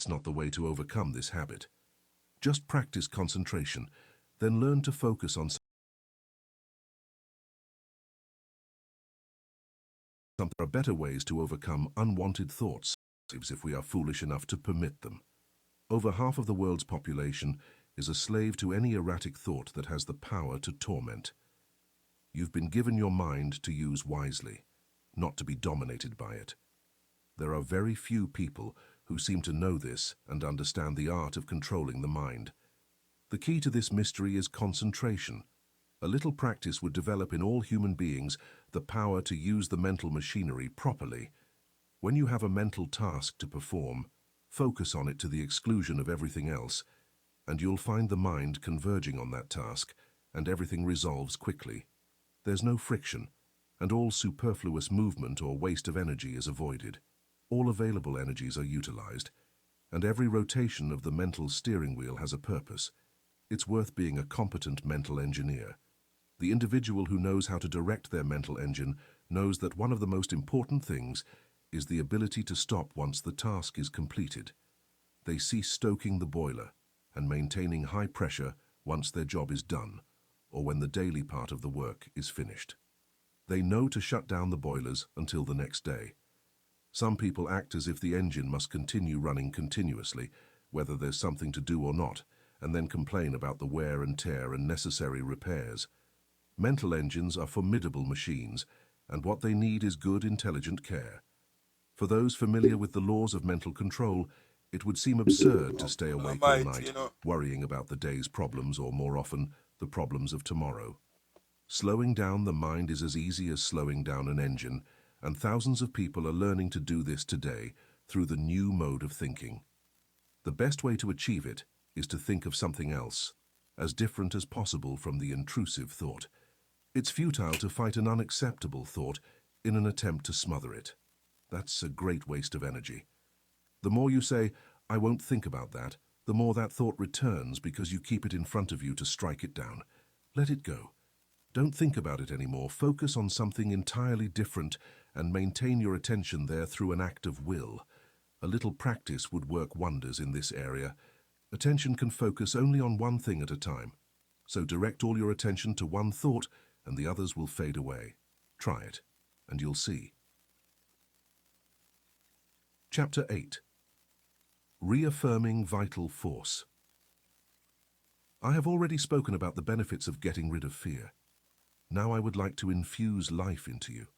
That's not the way to overcome this habit. Just practice concentration, then learn to focus on something. There are better ways to overcome unwanted thoughts if we are foolish enough to permit them. Over half of the world's population is a slave to any erratic thought that has the power to torment. You've been given your mind to use wisely, not to be dominated by it. There are very few people who seem to know this and understand the art of controlling the mind. The key to this mystery is concentration. A little practice would develop in all human beings the power to use the mental machinery properly. When you have a mental task to perform, focus on it to the exclusion of everything else, and you'll find the mind converging on that task, and everything resolves quickly. There's no friction, and all superfluous movement or waste of energy is avoided. All available energies are utilized, and every rotation of the mental steering wheel has a purpose. It's worth being a competent mental engineer. The individual who knows how to direct their mental engine knows that one of the most important things is the ability to stop once the task is completed. They cease stoking the boiler and maintaining high pressure once their job is done, or when the daily part of the work is finished. They know to shut down the boilers until the next day. Some people act as if the engine must continue running continuously, whether there's something to do or not, and then complain about the wear and tear and necessary repairs. Mental engines are formidable machines, and what they need is good, intelligent care. For those familiar with the laws of mental control, it would seem absurd to stay awake all night, worrying about the day's problems or, more often, the problems of tomorrow. Slowing down the mind is as easy as slowing down an engine, and thousands of people are learning to do this today through the new mode of thinking. The best way to achieve it is to think of something else, as different as possible from the intrusive thought. It's futile to fight an unacceptable thought in an attempt to smother it. That's a great waste of energy. The more you say, "I won't think about that," the more that thought returns because you keep it in front of you to strike it down. Let it go. Don't think about it anymore. Focus on something entirely different and maintain your attention there through an act of will. A little practice would work wonders in this area. Attention can focus only on one thing at a time. So direct all your attention to one thought and the others will fade away. Try it, and you'll see. Chapter 8. Reaffirming Vital Force. I have already spoken about the benefits of getting rid of fear. Now I would like to infuse life into you.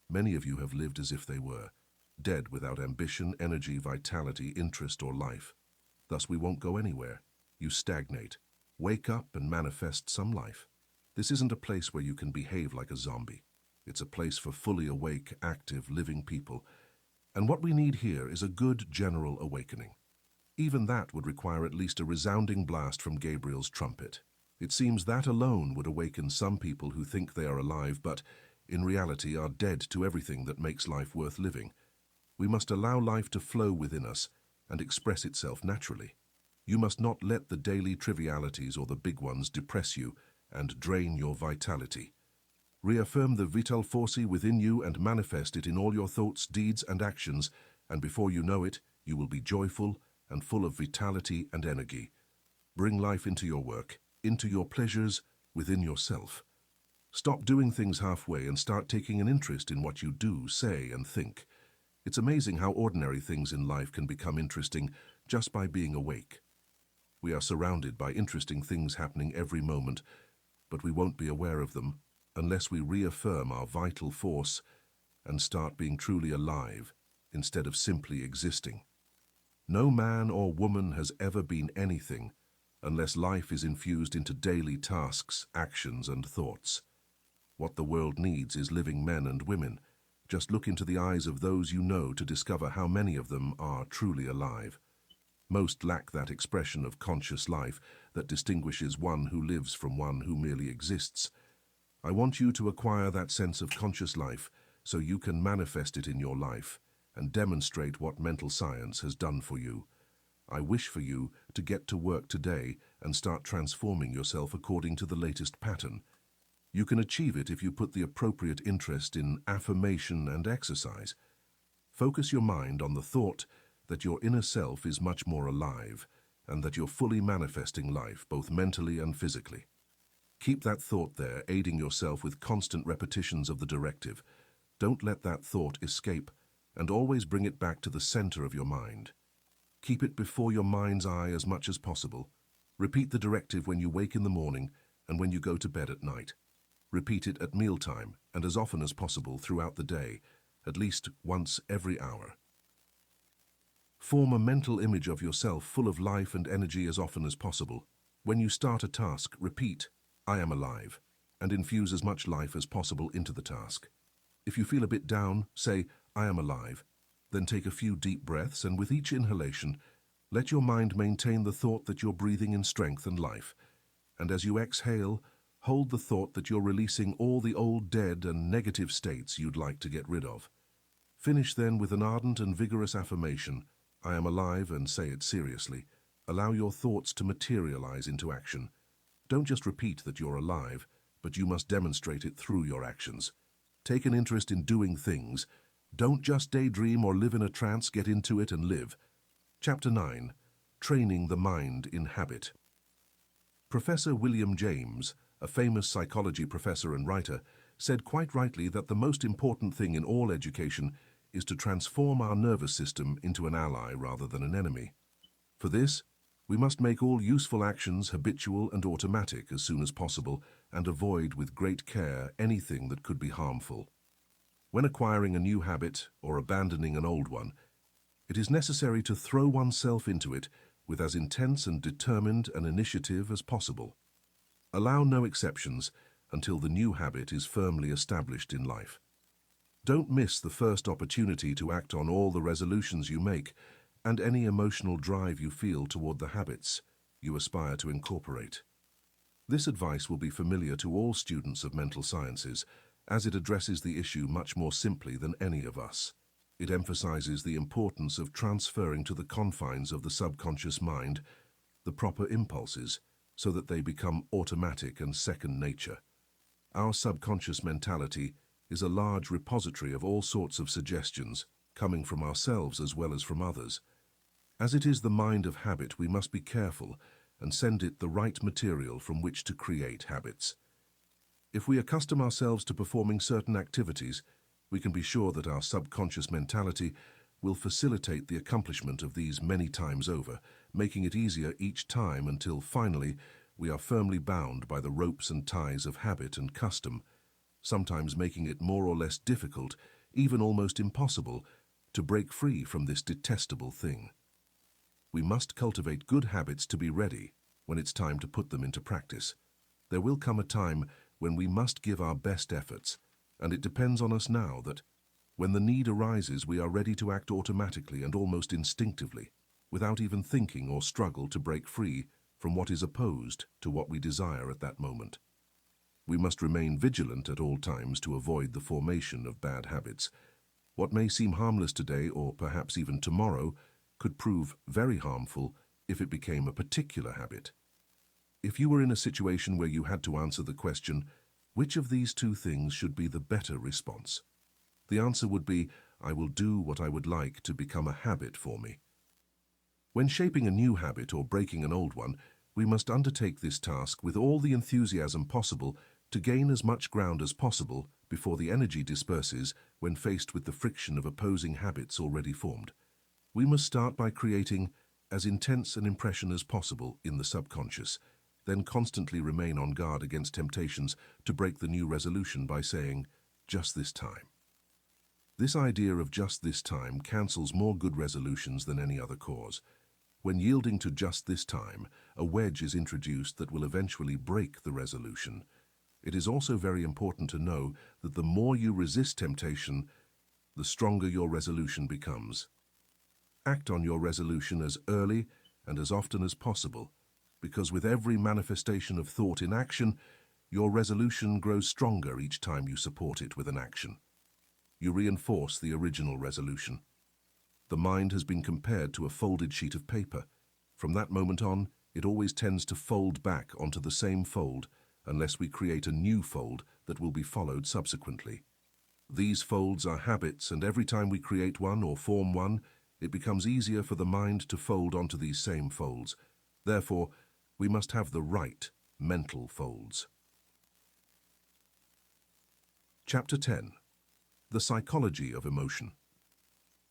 Many of you have lived as if they were, dead without ambition, energy, vitality, interest, or life. Thus we won't go anywhere. You stagnate. Wake up and manifest some life. This isn't a place where you can behave like a zombie. It's a place for fully awake, active, living people. And what we need here is a good general awakening. Even that would require at least a resounding blast from Gabriel's trumpet. It seems that alone would awaken some people who think they are alive but, in reality, are dead to everything that makes life worth living. We must allow life to flow within us and express itself naturally. You must not let the daily trivialities or the big ones depress you and drain your vitality. Reaffirm the vital force within you and manifest it in all your thoughts, deeds, and actions, and before you know it, you will be joyful and full of vitality and energy. Bring life into your work, into your pleasures, within yourself. Stop doing things halfway and start taking an interest in what you do, say, and think. It's amazing how ordinary things in life can become interesting just by being awake. We are surrounded by interesting things happening every moment, but we won't be aware of them unless we reaffirm our vital force and start being truly alive instead of simply existing. No man or woman has ever been anything unless life is infused into daily tasks, actions, and thoughts. What the world needs is living men and women. Just look into the eyes of those you know to discover how many of them are truly alive. Most lack that expression of conscious life that distinguishes one who lives from one who merely exists. I want you to acquire that sense of conscious life so you can manifest it in your life and demonstrate what mental science has done for you. I wish for you to get to work today and start transforming yourself according to the latest pattern. You can achieve it if you put the appropriate interest in affirmation and exercise. Focus your mind on the thought that your inner self is much more alive, and that you're fully manifesting life, both mentally and physically. Keep that thought there, aiding yourself with constant repetitions of the directive. Don't let that thought escape, and always bring it back to the center of your mind. Keep it before your mind's eye as much as possible. Repeat the directive when you wake in the morning and when you go to bed at night. Repeat it at mealtime and as often as possible throughout the day, at least once every hour. Form a mental image of yourself full of life and energy as often as possible. When you start a task, repeat, "I am alive," and infuse as much life as possible into the task. If you feel a bit down, say, "I am alive." Then take a few deep breaths, and with each inhalation, let your mind maintain the thought that you're breathing in strength and life. And as you exhale, hold the thought that you're releasing all the old dead and negative states you'd like to get rid of. Finish then with an ardent and vigorous affirmation, "I am alive," and say it seriously. Allow your thoughts to materialize into action. Don't just repeat that you're alive, but you must demonstrate it through your actions. Take an interest in doing things. Don't just daydream or live in a trance, get into it and live. Chapter 9. Training the Mind in Habit. Professor William James, a famous psychology professor and writer, said quite rightly that the most important thing in all education is to transform our nervous system into an ally rather than an enemy. For this, we must make all useful actions habitual and automatic as soon as possible and avoid with great care anything that could be harmful. When acquiring a new habit or abandoning an old one, it is necessary to throw oneself into it with as intense and determined an initiative as possible. Allow no exceptions until the new habit is firmly established in life. Don't miss the first opportunity to act on all the resolutions you make and any emotional drive you feel toward the habits you aspire to incorporate. This advice will be familiar to all students of mental sciences, as it addresses the issue much more simply than any of us. It emphasizes the importance of transferring to the confines of the subconscious mind the proper impulses so that they become automatic and second nature. Our subconscious mentality is a large repository of all sorts of suggestions, coming from ourselves as well as from others. As it is the mind of habit, we must be careful and send it the right material from which to create habits. If we accustom ourselves to performing certain activities, we can be sure that our subconscious mentality will facilitate the accomplishment of these many times over, making it easier each time until finally we are firmly bound by the ropes and ties of habit and custom, sometimes making it more or less difficult, even almost impossible, to break free from this detestable thing. We must cultivate good habits to be ready when it's time to put them into practice. There will come a time when we must give our best efforts, and it depends on us now that, when the need arises, we are ready to act automatically and almost instinctively, without even thinking or struggle to break free from what is opposed to what we desire at that moment. We must remain vigilant at all times to avoid the formation of bad habits. What may seem harmless today, or perhaps even tomorrow, could prove very harmful if it became a particular habit. If you were in a situation where you had to answer the question, which of these two things should be the better response? The answer would be, I will do what I would like to become a habit for me. When shaping a new habit or breaking an old one, we must undertake this task with all the enthusiasm possible to gain as much ground as possible before the energy disperses when faced with the friction of opposing habits already formed. We must start by creating as intense an impression as possible in the subconscious, then constantly remain on guard against temptations to break the new resolution by saying, "just this time." This idea of just this time cancels more good resolutions than any other cause. When yielding to just this time, a wedge is introduced that will eventually break the resolution. It is also very important to know that the more you resist temptation, the stronger your resolution becomes. Act on your resolution as early and as often as possible, because with every manifestation of thought in action, your resolution grows stronger each time you support it with an action. You reinforce the original resolution. The mind has been compared to a folded sheet of paper. From that moment on, it always tends to fold back onto the same fold unless we create a new fold that will be followed subsequently. These folds are habits, and every time we create one or form one, it becomes easier for the mind to fold onto these same folds. Therefore, we must have the right mental folds. Chapter 10. The Psychology of Emotion.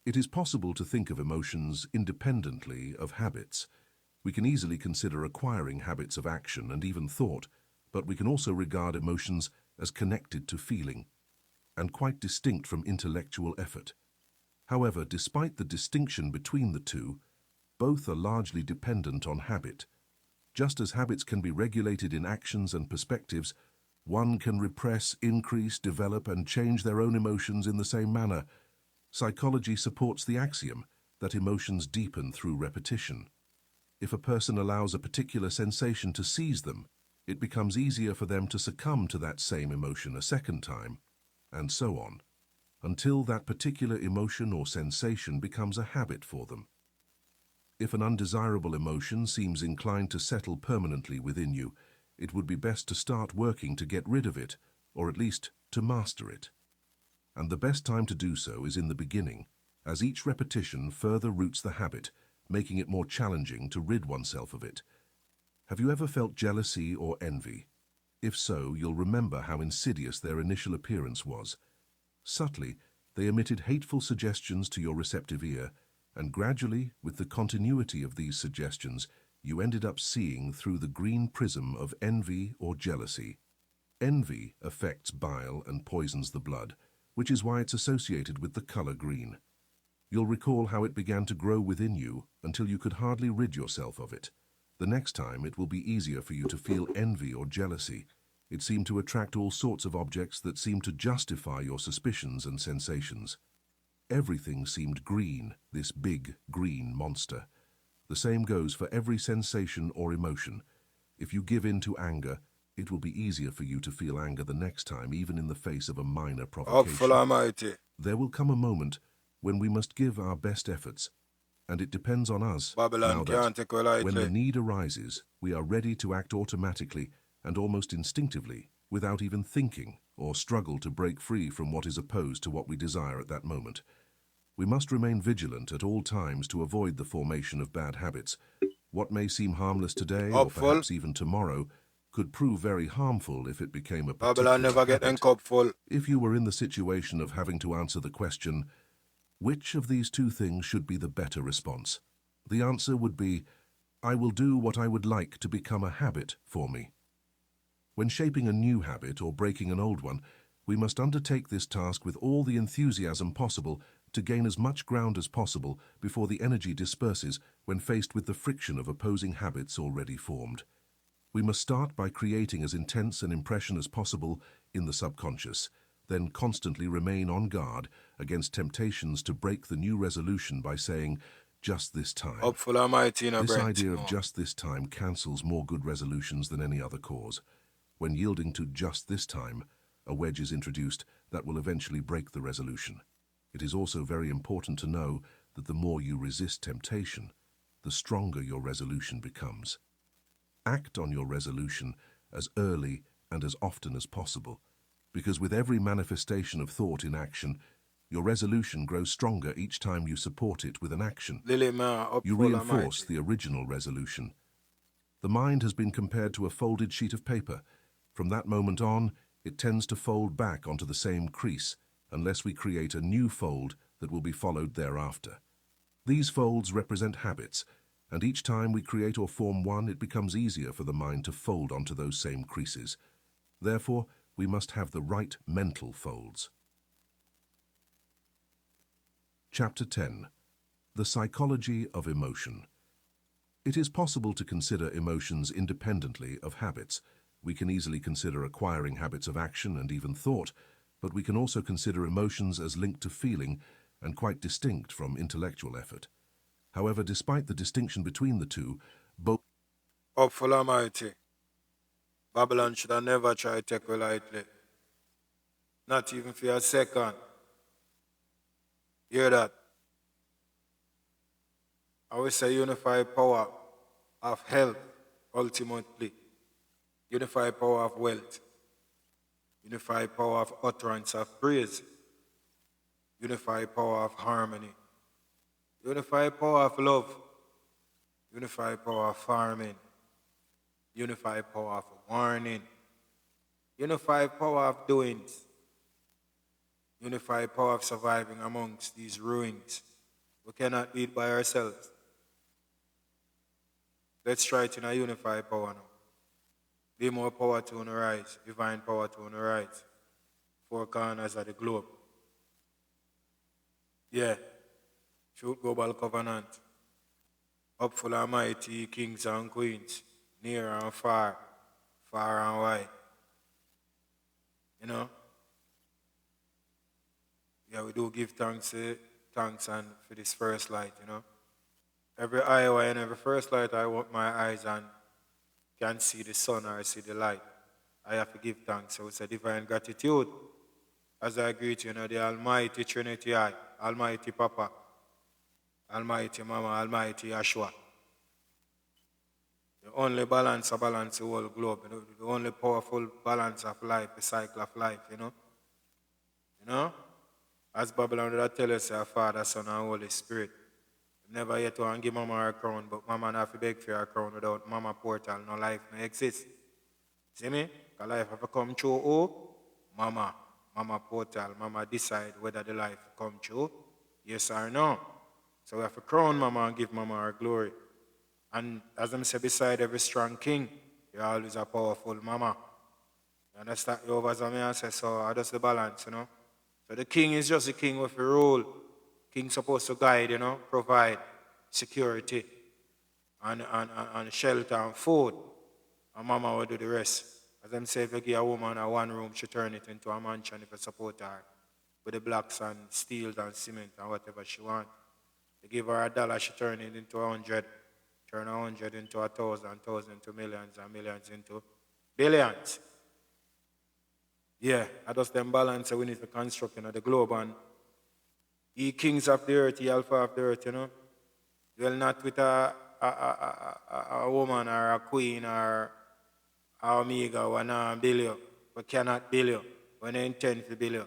It is possible to think of emotions independently of habits. We can easily consider acquiring habits of action and even thought, but we can also regard emotions as connected to feeling and quite distinct from intellectual effort. However, despite the distinction between the two, both are largely dependent on habit. Just as habits can be regulated in actions and perspectives, one can repress, increase, develop, and change their own emotions in the same manner. Psychology supports the axiom that emotions deepen through repetition. If a person allows a particular sensation to seize them, it becomes easier for them to succumb to that same emotion a second time, and so on, until that particular emotion or sensation becomes a habit for them. If an undesirable emotion seems inclined to settle permanently within you, it would be best to start working to get rid of it, or at least to master it. And the best time to do so is in the beginning, as each repetition further roots the habit, making it more challenging to rid oneself of it. Have you ever felt jealousy or envy? If so, you'll remember how insidious their initial appearance was. Subtly, they emitted hateful suggestions to your receptive ear, and gradually, with the continuity of these suggestions, you ended up seeing through the green prism of envy or jealousy. Envy affects bile and poisons the blood, which is why it's associated with the color green. You'll recall how it began to grow within you until you could hardly rid yourself of it. The next time, it will be easier for you to feel envy or jealousy. It seemed to attract all sorts of objects that seemed to justify your suspicions and sensations. Everything seemed green, this big, green monster. The same goes for every sensation or emotion. If you give in to anger, it will be easier for you to feel anger the next time, even in the face of a minor provocation. Almighty. There will come a moment when we must give our best efforts, and it depends on us Babylon now that, can't take well when the lightly. need arises, we are ready to act automatically and almost instinctively, without even thinking, or struggle to break free from what is opposed to what we desire at that moment. We must remain vigilant at all times to avoid the formation of bad habits. What may seem harmless today, or Upful. perhaps even tomorrow, could prove very harmful if it became a Babylon particular never get them habit. cup full. If you were in the situation of having to answer the question, which of these two things should be the better response? The answer would be, I will do what I would like to become a habit for me. When shaping a new habit or breaking an old one, we must undertake this task with all the enthusiasm possible to gain as much ground as possible before the energy disperses when faced with the friction of opposing habits already formed. We must start by creating as intense an impression as possible in the subconscious, then constantly remain on guard against temptations to break the new resolution by saying, just this time. Upful Almighty in a This Brent. idea of just this time cancels more good resolutions than any other cause. When yielding to just this time, a wedge is introduced that will eventually break the resolution. It is also very important to know that the more you resist temptation, the stronger your resolution becomes. Act on your resolution as early and as often as possible, because with every manifestation of thought in action, your resolution grows stronger each time you support it with an action. Lily Ma, You Upful reinforce Almighty. the original resolution. The mind has been compared to a folded sheet of paper. From that moment on, it tends to fold back onto the same crease, unless we create a new fold that will be followed thereafter. These folds represent habits, and each time we create or form one, it becomes easier for the mind to fold onto those same creases. Therefore, we must have the right mental folds. Chapter 10. The Psychology of Emotion. It is possible to consider emotions independently of habits. We can easily consider acquiring habits of action and even thought, but we can also consider emotions as linked to feeling and quite distinct from intellectual effort. However, despite the distinction between the two, both Upful Almighty. Babylon should have never tried to take well lightly. Not even for a second. Hear that? I will say unified power of health, ultimately. Unified power of wealth. Unified power of utterance of praise. Unified power of harmony. Unified power of love. Unified power of farming. Unified power of warning. Unified power of doings. Unified power of surviving amongst these ruins. We cannot do it by ourselves. Let's try it in a unified power now. Be more power to on the rise, divine power to on the rise. Four corners of the globe. Yeah. True global covenant. Up full of mighty kings and queens, near and far, far and wide. You know? Yeah, we do give thanks and for this first light, you know. Every hour and every first light I open my eyes and can see the sun or see the light. I have to give thanks. So it's a divine gratitude. As I greet you, the Almighty Trinity I, Almighty Papa, Almighty Mama, Almighty Yeshua. The only balance of balance the whole globe, the only powerful balance of life, the cycle of life, you know. You know? As Babylon would tell us, our Father, Son, and Holy Spirit. Never yet to give Mama her crown, but Mama not have to beg for her crown. Without Mama portal, no life no exist. See me? Because life have to come through who? Mama. Mama portal. Mama decide whether the life come true, yes or no. So we have to crown Mama and give Mama her glory. And as I say, beside every strong king, you're always a powerful Mama. You understand? You over me and say, so that's the balance, you know. So the king is just the king with a rule. King's supposed to guide, you know, provide security and shelter and food. And Mama will do the rest. As I say, if you give a woman a one room, she turn it into a mansion if you support her. With the blocks and steel and cement and whatever she wants. You give her $1, she turn it into 100. Turn 100 into 1,000, 1,000 into millions, and millions into billions. Yeah, I just them balance we need to construct, you know, the globe and ye kings of the earth, ye alpha of the earth, you know. Dwell not with a woman or a queen or omega or a billion. We cannot bill you. We don't intend to bill you.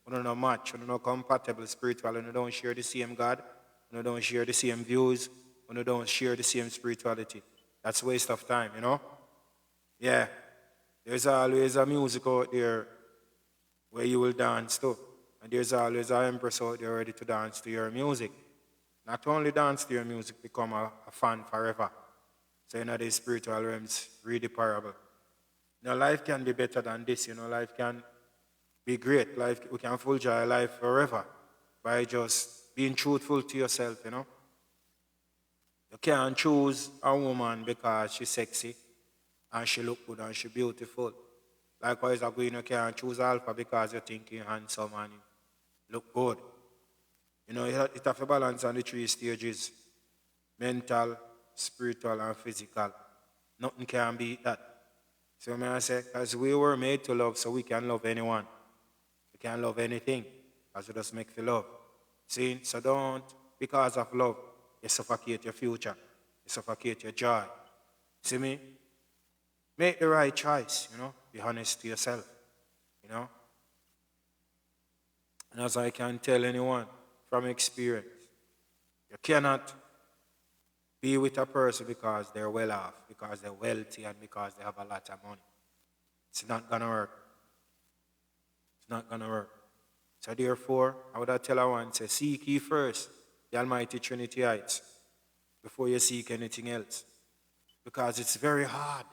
We don't know much. We don't know compatible spiritual. We don't share the same God. We don't share the same views. We don't share the same spirituality. That's a waste of time, you know. Yeah. There's always a music out there where you will dance to. And there's always an empress out there ready to dance to your music. Not only dance to your music, become a fan forever. So, you know, the spiritual realms, read the parable. You know, life can be better than this. You know, life can be great. Life, we can full joy life forever by just being truthful to yourself, you know. You can't choose a woman because she's sexy and she look good and she beautiful. Likewise, a queen, you can't choose Alpha because you think you're handsome and you look good. You know, it have to balance on the three stages: mental, spiritual, and physical. Nothing can beat that. So I say, because we were made to love, so we can love anyone. We can love anything, because we just make the love. See, so don't, because of love, you suffocate your future. You suffocate your joy. See me? Make the right choice, you know. Be honest to yourself, you know. And as I can tell anyone from experience, you cannot be with a person because they're well off, because they're wealthy, and because they have a lot of money. It's not going to work. It's not going to work. So therefore, I would tell one, say, seek ye first the Almighty Trinity Heights before you seek anything else. Because it's very hard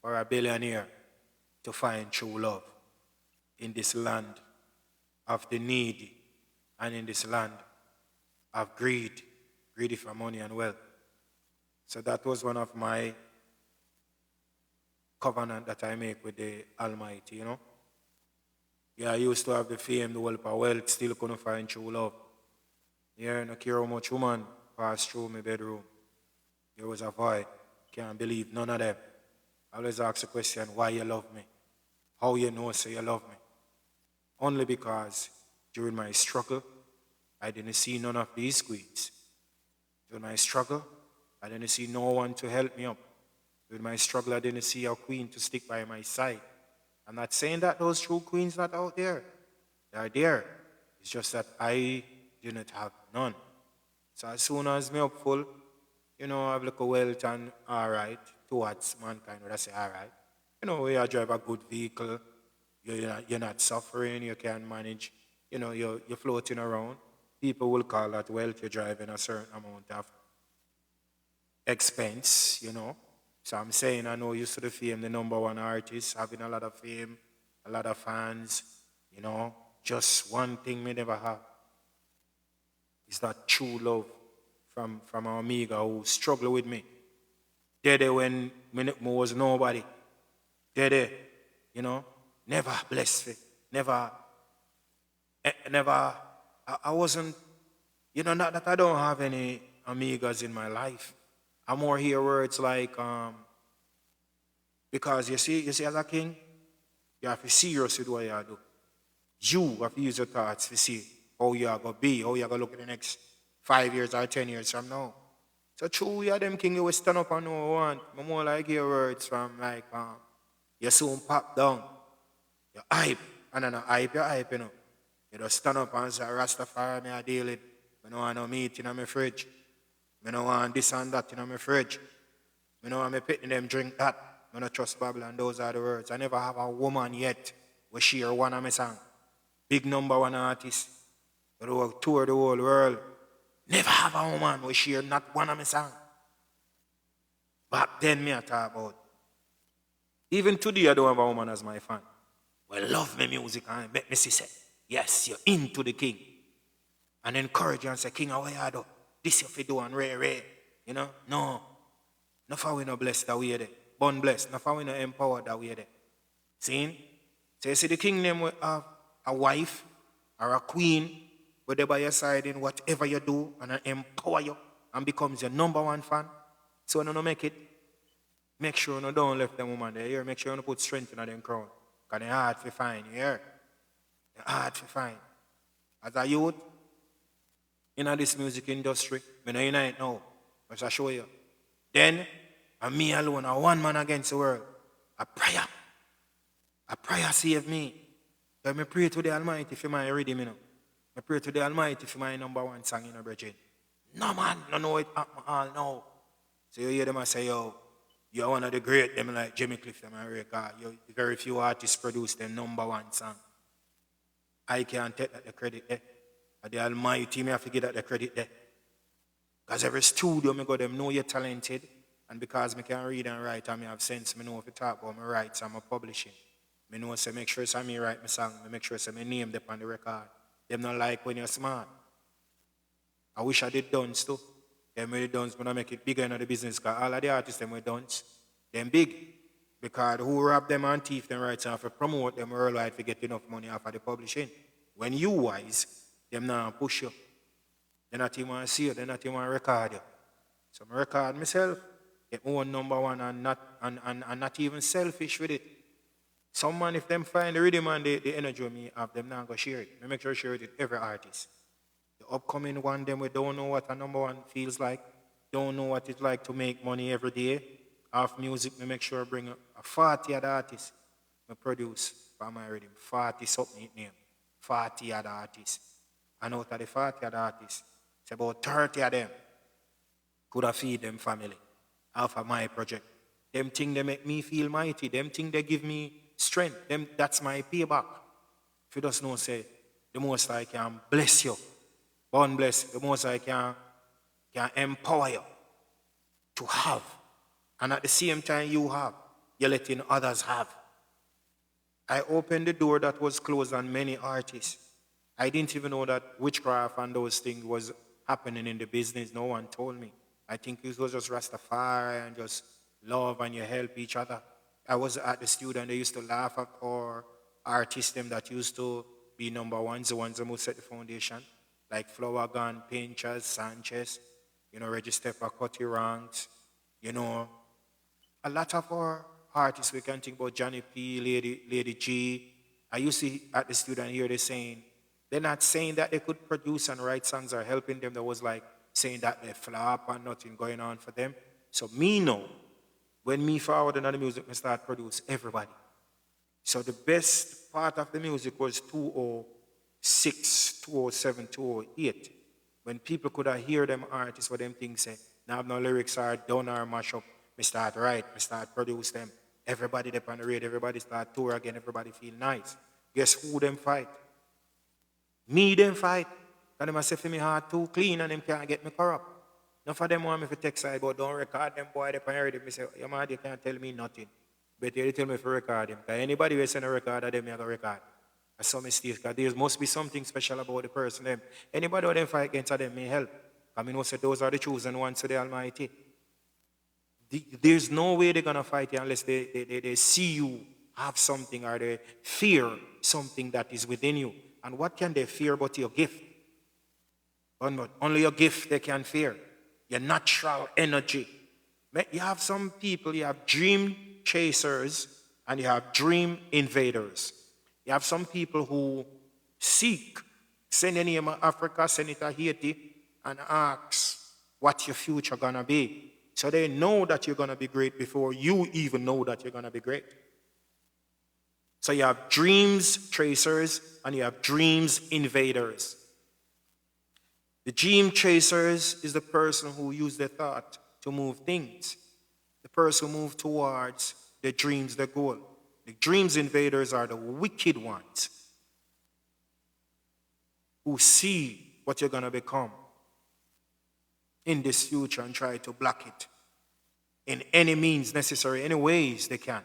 for a billionaire to find true love in this land of the needy and in this land of greed, greedy for money and wealth. So that was one of my covenant that I make with the Almighty, you know. Yeah, I used to have the fame, the wealth, wealth, still couldn't find true love. Yeah, no care how much woman passed through my bedroom. There was a void. Can't believe none of them. I always ask the question, why you love me? How you know say you love me? Only because during my struggle, I didn't see none of these queens. During my struggle, I didn't see no one to help me up. During my struggle, I didn't see a queen to stick by my side. I'm not saying that those true queens not out there. They are there. It's just that I didn't have none. So as soon as me up full, you know, I have like a wealth and all right towards mankind, would I say all right? You know, you drive a good vehicle, you're not suffering, you can manage, you know, you're floating around. People will call that wealth, you're driving a certain amount of expense, you know. So I'm saying I know used to the fame, the number one artist, having a lot of fame, a lot of fans, you know. Just one thing me never have is that true love from our amiga who struggled with me. Dede when me was nobody. Dede, you know, never blessed me. Never, never, I wasn't, you know, not that I don't have any amigas in my life. I more hear words like, because you see, as a king, you have to be serious with what you do. You have to use your thoughts to see how you are going to be, how you are going to look in the next 5 years or 10 years from now. So true, you are them king, you will stand up and know what you want. I more like hear words from like, you soon pop down, you hype, and then hype, you hype, you know. You just stand up and say, Rastafari, me I deal it. I don't want no meat in my fridge. I don't want this and that in my fridge. I don't want me pitting them drink that. I don't trust Babylon, those are the words. I never have a woman yet who share one of my songs. Big number one artist. Who tour the whole world. Never have a woman who share not one of my songs. Back then me I talk about. Even today I don't have a woman as my fan. Well, love me music and make me see say, yes, you're into the king. And encourage you and say, King, how you do? This you fi do and rare. You know? No. No for we no blessed that way there. Born blessed. No for we no empowered that way there. See? So you see the king name will have a wife or a queen where they by your side in whatever you do and empower you and becomes your number one fan. So when you make it, make sure you don't left them woman there. Make sure you put strength in them crown. Because they're hard to find. You hear? They're hard to find. As a youth, in this music industry, I know unite now. I shall show you. Then, and me alone, a one man against the world. A prayer. A prayer save me. So I pray to the Almighty for my rhythm, you know. I pray to the Almighty for my number one song, you know, brethren. No man, no know it at all now. So you hear them and say, yo, you're one of the great, them like Jimmy Cliff, them and record. Very few artists produce their number one song. I can't take that the credit there. The Almighty me have to give that the credit there. Because every studio me go them know you're talented. And because me can read and write and me have sense, me know if you talk about my rights and my publishing. Me know say make sure it's me write my song, me make sure it's my name up on the record. Them not like when you're smart. I wish I did dance too. Them really dance, but I make it bigger in the business because all of the artists them will dance. Them big. Because who rob them and thief them rights and for promote them worldwide to get enough money off of the publishing. When you wise, them not push you. They not even want to see you, they not even want to record you. So I record myself, get my own number one and not even selfish with it. Some man, if them find the rhythm and the energy me have, them not go share it. I make sure I share it with every artist. The upcoming one, them we don't know what a number one feels like, don't know what it's like to make money every day. Off music, I make sure I bring a 40 other artists I produce for my rhythm. 40 something name. 40 other artists. And out of the 40 other artists, it's about 30 of them could have feed them family off of my project. Them thing they make me feel mighty. Them thing they give me strength. That's my payback. If you just know, say, the most I can bless you. Born bless, the most I can empower you to have. And at the same time you have, you're letting others have. I opened the door that was closed on many artists. I didn't even know that witchcraft and those things was happening in the business. No one told me. I think it was just Rastafari and just love and you help each other. I was at the studio and they used to laugh at our artists them that used to be number ones, the ones that would set the foundation, like Flower Gun, Pinchers, Sanchez, you know, Register for Cutty Ranks, you know. A lot of our artists, we can think about Johnny P, Lady G. I used to at the studio and hear they saying, they're not saying that they could produce and write songs or helping them. That was like saying that they flop and nothing going on for them. So me know, when me forward another music, I start produce everybody. So the best part of the music was 2006, 2007, 2008. When people could hear them artists, what them things say, now have no lyrics are done or mash up, me start write, me start produce them. Everybody up on the radio, everybody start tour again, everybody feel nice. Guess who them fight? Me them fight. And them say for me heart too clean and them can't get me corrupt. None of them want me for text side, but don't record them boy, they can me say, your man, you can't tell me nothing. But you tell me for record them. Because anybody who send a record of them, you have to record. That's some mistakes, because there must be something special about the person. Them. Anybody who them fight against them may help. I mean, say those are the chosen ones to the Almighty. There's no way they're going to fight you unless they see you have something or they fear something that is within you. And what can they fear but your gift? Only your gift they can fear. Your natural energy. You have some people, you have dream chasers and you have dream invaders. You have some people who seek, send any of Africa, send it to Haiti, and ask what your future gonna be. So they know that you're gonna be great before you even know that you're gonna be great. So you have dreams tracers and you have dreams invaders. The dream chasers is the person who uses their thought to move things. The person who moves towards their dreams, their goal. The dreams invaders are the wicked ones who see what you're going to become in this future and try to block it in any means necessary, any ways they can.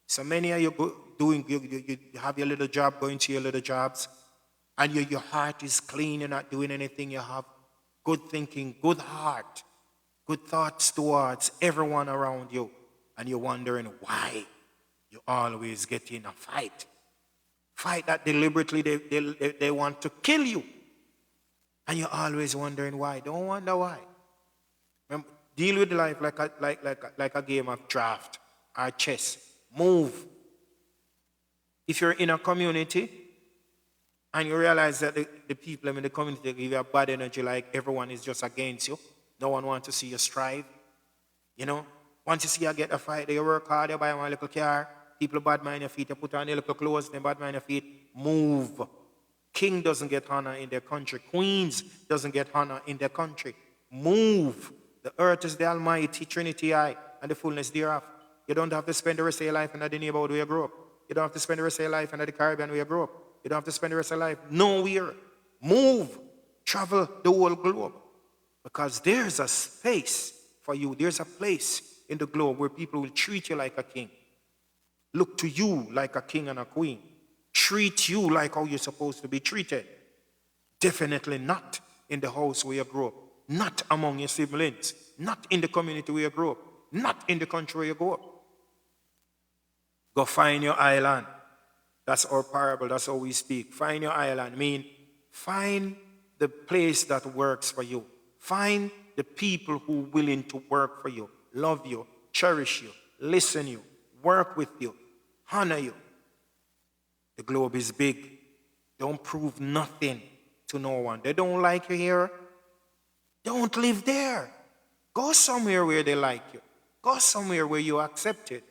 So many of you you have your little job, going to your little jobs, and your heart is clean, you're not doing anything, you have good thinking, good heart, good thoughts towards everyone around you, and you're wondering why you always get in a fight. Fight that deliberately they want to kill you. And you're always wondering why. Don't wonder why. Remember, deal with life like a game of draft or chess. Move. If you're in a community and you realize that the people in the community give you a bad energy, like everyone is just against you, no one wants to see you strive. You know, once you see you get a fight, you work hard, you buy one little car, people bad mind your feet, you put on your little clothes, they bad mind your feet, move. King doesn't get honor in their country. Queens doesn't get honor in their country. Move. The earth is the Almighty Trinity I and the fullness thereof. You don't have to spend the rest of your life in the neighborhood where you grew up. You don't have to spend the rest of your life in the Caribbean where you grew up. You don't have to spend the rest of your life nowhere. Move. Travel the whole globe. Because there's a space for you. There's a place in the globe where people will treat you like a king. Look to you like a king and a queen. Treat you like how you're supposed to be treated. Definitely not in the house where you grew up. Not among your siblings. Not in the community where you grew up. Not in the country where you grew up. Go find your island. That's our parable. That's how we speak. Find your island. I mean, find the place that works for you. Find the people who are willing to work for you, love you, cherish you, listen you, work with you, honor you. The globe is big. Don't prove nothing to no one. They don't like you here. Don't live there. Go somewhere where they like you. Go somewhere where you're accepted.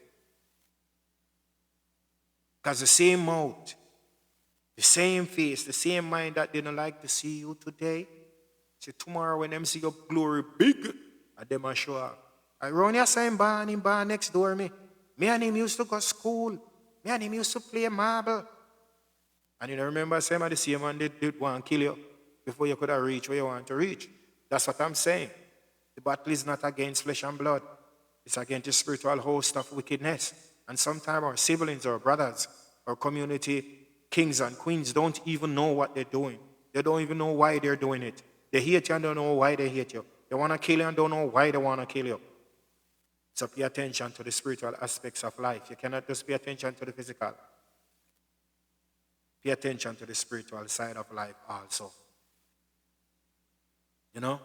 Because the same mouth, the same face, the same mind that didn't like to see you today, see tomorrow when them see your glory big, and them a show up. I run your same bar in bar next door me. Me and him used to go to school. Me and him used to play marble. And you know, remember some of the same man did want to kill you before you could have reached where you want to reach. That's what I'm saying. The battle is not against flesh and blood. It's against the spiritual host of wickedness. And sometimes our siblings, our brothers, our community, kings and queens don't even know what they're doing. They don't even know why they're doing it. They hate you and don't know why they hate you. They want to kill you and don't know why they want to kill you. So pay attention to the spiritual aspects of life. You cannot just pay attention to the physical. Pay attention to the spiritual side of life also. You know?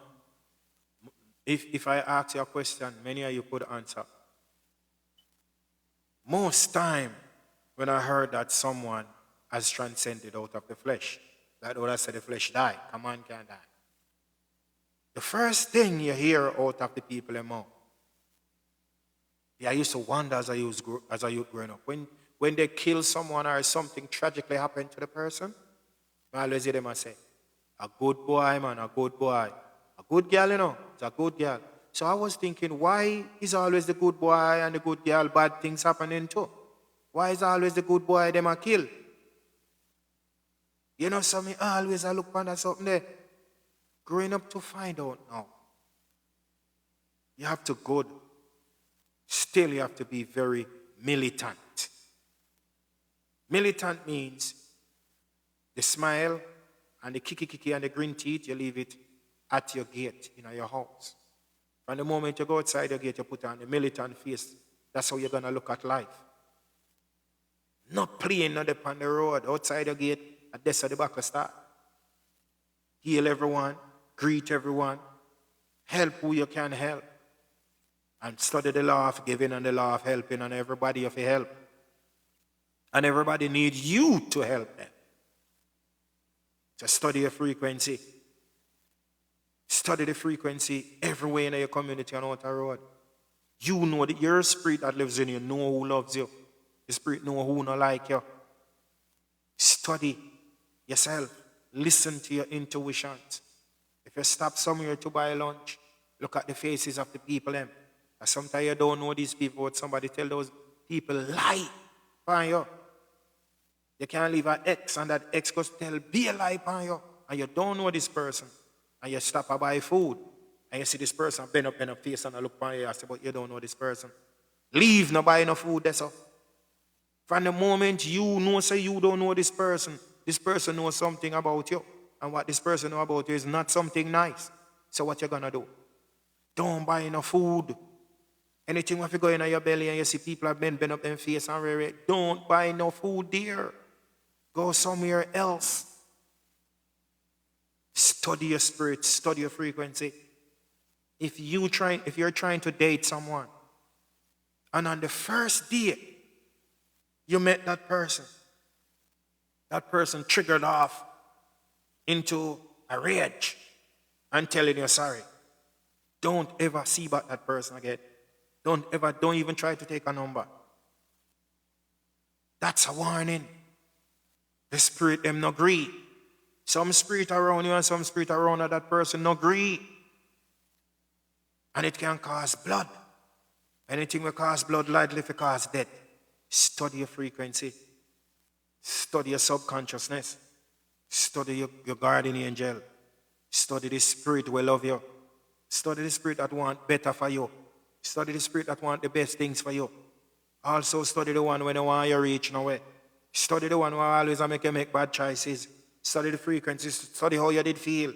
If I ask you a question, many of you could answer. Most time, when I heard that someone has transcended out of the flesh, like what I said, the flesh died, a man can't die. The first thing you hear out of the people in mouth, I used to wonder as a youth growing up, when they kill someone or something tragically happened to the person, I always hear them say, A good boy, man, a good boy. A good girl, you know, it's a good girl. So I was thinking, why is always the good boy and the good girl bad things happening too? Why is always the good boy them a kill? You know, so me always I look under something there. Growing up to find out now. You have to go. Still, you have to be very militant. Militant means the smile and the kiki and the green teeth, you leave it at your gate in your house. From the moment you go outside your gate, you put on the militant face. That's how you're going to look at life. Not playing on the road, outside your gate, at this at the back of start. Heal everyone, greet everyone, help who you can help. And study the law of giving and the law of helping, and everybody of help. And everybody needs you to help them. So study your frequency. Study the frequency everywhere in your community and out the road. You know that your spirit that lives in you know who loves you. The spirit know who not like you. Study yourself. Listen to your intuitions. If you stop somewhere to buy lunch, look at the faces of the people. And sometimes you don't know these people, but somebody tell those people lie upon you. You can't leave an X and that X goes tell be a lie upon you. And you don't know this person. And you stop and buy food. And you see this person bend up in a face and I look upon you and say, but you don't know this person. Leave, no buy no food, that's all. From the moment you know, say you don't know this person knows something about you. And what this person knows about you is not something nice. So what you gonna do? Don't buy no food. Anything if you go in your belly and you see people have bend up their face and wear it, don't buy no food there. Go somewhere else. Study your spirit, study your frequency. If you're trying to date someone, and on the first date, you met that person triggered off into a rage and telling you sorry. Don't ever see about that person again. Don't even try to take a number. That's a warning. The spirit them no agree. Some spirit around you and some spirit around that person no agree. And it can cause blood. Anything will cause blood, likely to cause death. Study your frequency. Study your subconsciousness. Study your guardian angel. Study the spirit will love you. Study the spirit that want better for you. Study the spirit that want the best things for you. Also study the one when you want you reach nowhere. Study the one who always make you make bad choices. Study the frequencies. Study how you did feel.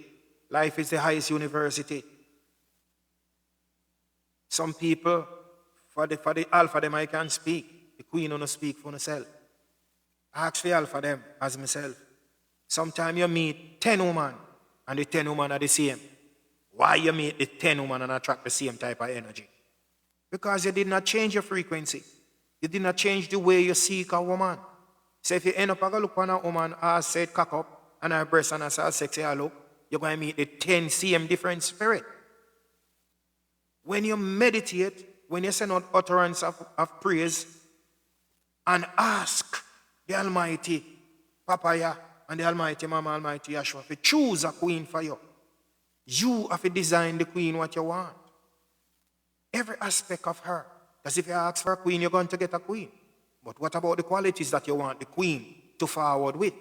Life is the highest university. Some people, for the alpha them I can speak. The queen don't speak for herself. Ask for alpha them as myself. Sometimes you meet 10 women and the 10 women are the same. Why you meet the 10 women and attract the same type of energy? Because you did not change your frequency. You did not change the way you seek a woman. So if you end up a look on a woman, as said cock up, and her breast and her sexy her look, you're going to meet the 10 same different spirit. When you meditate, when you send out utterance of praise, and ask the Almighty Papaya and the Almighty Mama Almighty Yeshua to choose a queen for you. You have to design the queen what you want. Every aspect of her. Because if you ask for a queen, you're going to get a queen. But what about the qualities that you want the queen to forward with?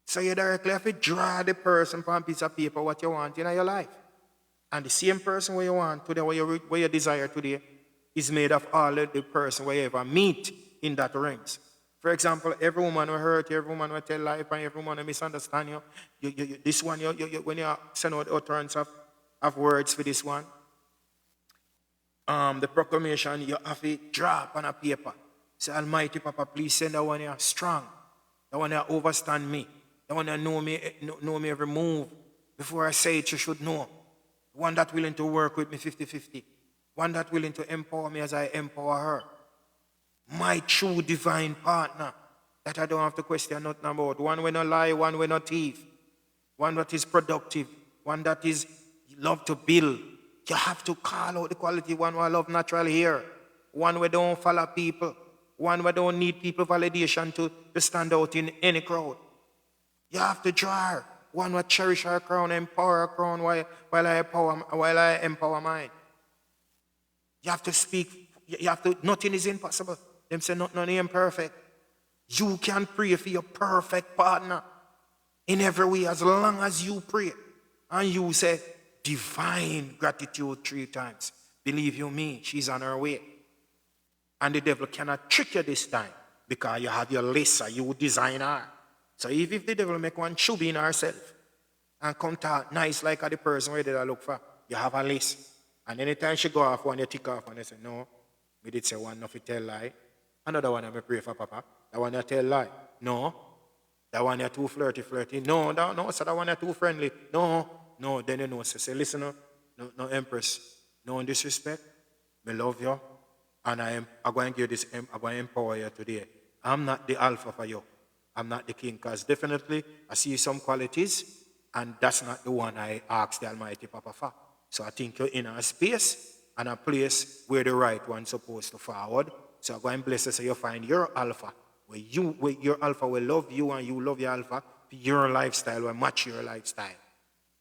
So you directly have to draw the person from a piece of paper what you want in your life. And the same person where you want today, where you desire today, is made of all of the person where you ever meet in that rings. For example, every woman will hurt you, every woman will tell life, and every woman will misunderstand you. This one, when you send out utterance of words for this one, the proclamation, you have to drop on a paper. Say, Almighty Papa, please send that one here strong. That one here overstand me. That one here know me every move. Before I say it, you should know. One that willing to work with me 50-50. One that willing to empower me as I empower her. My true divine partner that I don't have to question nothing about. One will not lie, one will not thief. One that is productive. One that is love to build. You have to call out the quality. One who love natural here. One who don't follow people. One who don't need people validation to stand out in any crowd. You have to draw her. One will cherish her crown, empower her crown while I empower mine. You have to speak. Nothing is impossible. Them say nothing is imperfect. You can pray for your perfect partner in every way as long as you pray. And you say divine gratitude 3 times. Believe you me, she's on her way. And the devil cannot trick you this time because you have your list, you design her. So if the devil make one chubby in herself and come talk nice like the person where did I look for, you have a list. And anytime she go off one, you tick off and you say, no, me did say one, nothing tell lie. Another one I may pray for Papa. That one you tell lie. No. That one you're too flirty. No, so that one you're too friendly. No, then you know, say listen, no Empress, no disrespect. Me love you. And I'm going to give this, I'm going to empower you today. I'm not the alpha for you. I'm not the king, because definitely I see some qualities, and that's not the one I asked the Almighty Papa for. So I think you're in a space and a place where the right one's supposed to forward. So I'm going to bless you so you find your alpha, where your alpha will love you and you love your alpha, your lifestyle will match your lifestyle.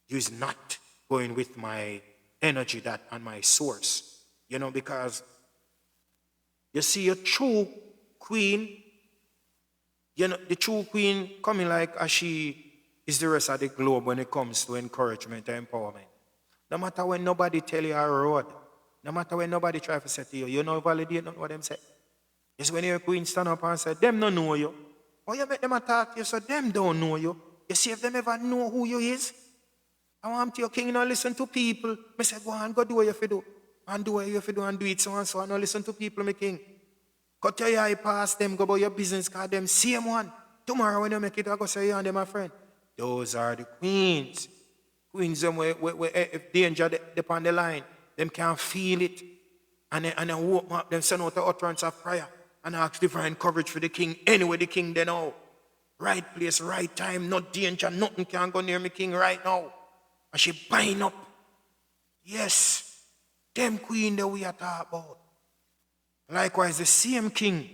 You's not going with my energy that and my source. Because you see a true queen, the true queen coming like as she is the rest of the globe when it comes to encouragement and empowerment. No matter when nobody tell you a road, no matter when nobody try to say to you, you know validate not what them say. It's when your queen stand up and say, them don't know you. Or you make them attack you, so them don't know you. You see if them ever know who you is. I want your king not listen to people. I say, go on, go do what you have to do. And do what you have to do and do it so and so. And not listen to people, my king. Cut your eye past them, go about your business, because them same one. Tomorrow when you make it, I go say you and them, my friend. Those are the queens. Queens, them where if danger upon the line, them can feel it. And then walk up, them send out the utterance of prayer and ask divine coverage for the king. Anyway, the king they know. Right place, right time, not danger, nothing can go near me king right now. And she bind up. Yes, them queen that we are talking about. Likewise, the same king.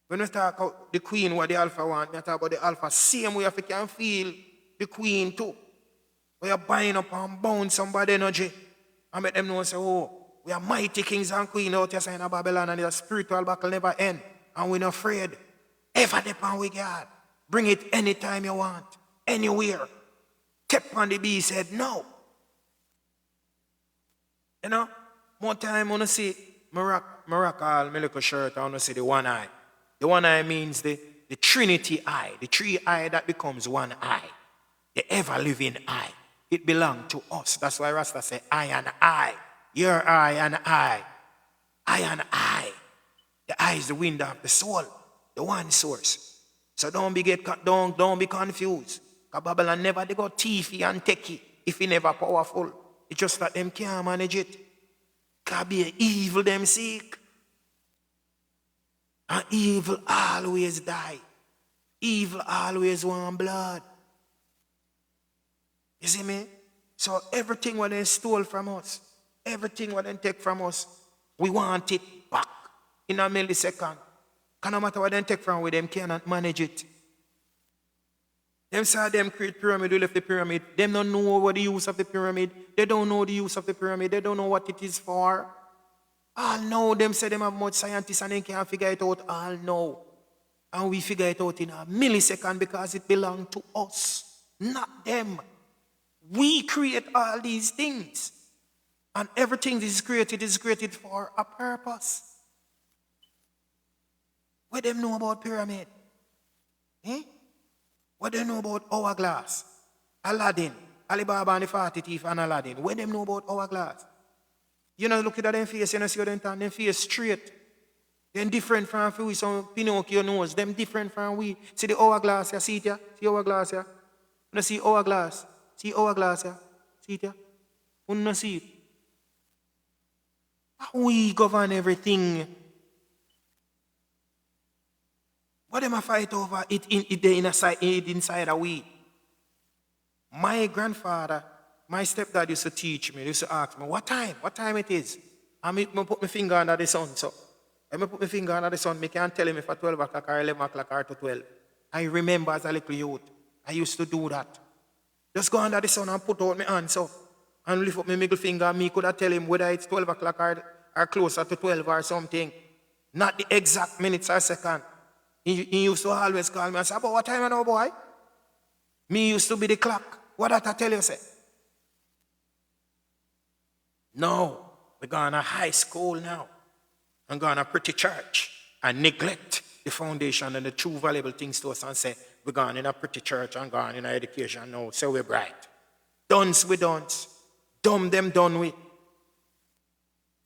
When we talk about the queen, what the alpha want, we talk about the alpha, same way if you can feel the queen too. We are buying up and bound somebody energy. And make them know say, oh, we are mighty kings and queens out here in Babylon, and the spiritual battle never end. And we're not afraid. Ever depend with God. Bring it anytime you want, anywhere. Step on the beast head, no. More time I want to see Miracle, Miracle shirt, I want to see the one eye. The one eye means the Trinity eye, the 3 eye that becomes one eye, the ever-living eye. It belongs to us. That's why Rasta say, I and I, your eye and I and I. The eye is the window of the soul, the one source. So don't be confused. Because Babylon never they got thiefy and techie if he never powerful. It's just that them can't manage it. Because be evil them seek. And evil always die. Evil always want blood. You see me? So everything what they stole from us, everything what they take from us, we want it back in a millisecond. Because no matter what they take from we, them cannot manage it. Them say them create pyramid, we left the pyramid. Them don't know what the use of the pyramid. They don't know the use of the pyramid. They don't know what it is for. All know them say them have much scientists and they can't figure it out. All know. And we figure it out in a millisecond because it belongs to us, not them. We create all these things. And everything is created for a purpose. What them know about pyramid? What they know about hourglass? Aladdin, Alibaba and the 40 thief and Aladdin. What them know about hourglass? You know, look at them face, you know, see how them face straight. Them different from we, some Pinocchio nose. Them different from we. See the hourglass here, see it here? See hourglass here? You know, see hourglass? See hourglass here? See it here? You know, see it? We govern everything. What am I fight over? It inside a we. My grandfather, my stepdad used to teach me, used to ask me, what time? What time it is? And I put my finger under the sun. So when I put my finger under the sun, I can't tell him if it's 12 o'clock or 11 o'clock or to 12. I remember as a little youth, I used to do that. Just go under the sun and put out my hands up and lift up my middle finger. Me could have tell him whether it's 12 o'clock or closer to 12 or something. Not the exact minutes or second. He used to always call me and say, "But what time now, boy?" Me used to be the clock. What did I tell you, say? No, we're going to high school now. I'm going to pretty church and neglect the foundation and the true valuable things to us and say, we're going in a pretty church and going in a education now, so we're bright. Dunce we dunce. Dumb them done we.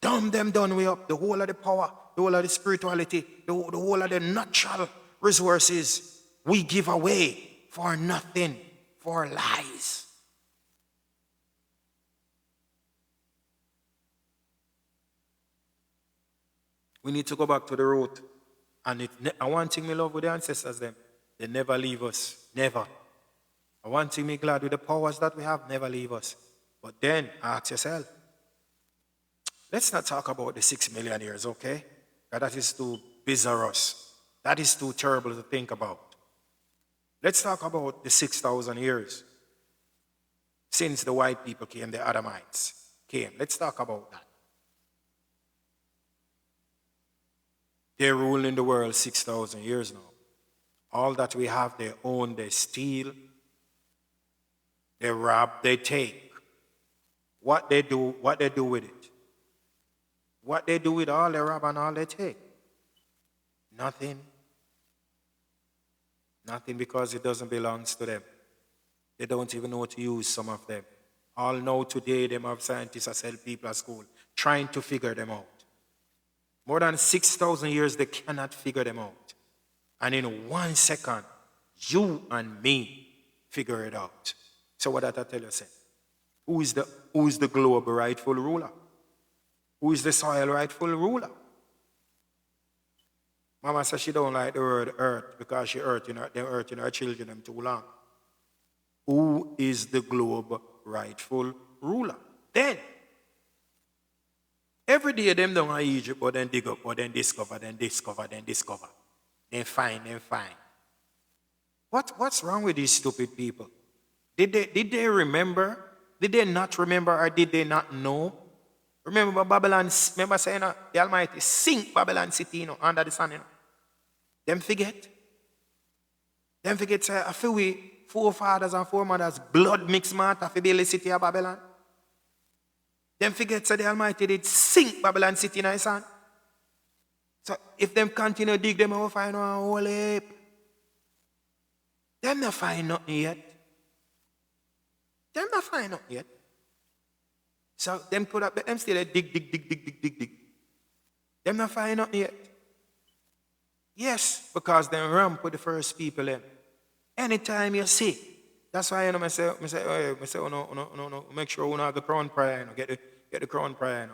Dumb them done we up. The whole of the power, the whole of the spirituality, the whole of the natural resources we give away for nothing, for lies. We need to go back to the root. And one thing we love with the ancestors, them, they never leave us. Never. And one thing we glad with the powers that we have, never leave us. But then, ask yourself, let's not talk about the 6 million years, okay? That is too bizarre. That is too terrible to think about. Let's talk about the 6,000 years since the white people came, the Adamites came. Let's talk about that. They're ruling the world 6,000 years now. All that we have, they own, they steal, they rob, they take. What they do with it? What they do with all they rob and all they take? Nothing. Nothing, because it doesn't belong to them. They don't even know how to use some of them. All know today, them have scientists that sell people at school trying to figure them out. More than 6,000 years, they cannot figure them out. And in 1 second, you and me figure it out. So what did I tell you? Say? Who is the globe rightful ruler? Who is the soil rightful ruler? Mama says she don't like the word earth because she earthing her children them too long. Who is the globe rightful ruler? Then, every day them down in Egypt, but then dig up, but then discover. Then find. What's wrong with these stupid people? Did they remember? Did they not remember, or did they not know? Remember Babylon, remember saying the Almighty sink Babylon city under the sun. Them forget. Say, I feel we forefathers and foremothers blood mixed matter for build the city of Babylon. Them forget say the Almighty did sink Babylon city in the sun. So if them continue to dig, them will find a whole heap. Them not find nothing yet. So them could have, them still dig. Them not find nothing yet. Yes, because them ramp with the first people in. Anytime you see, that's why I say, make sure you not get crown prayer, get the crown prayer.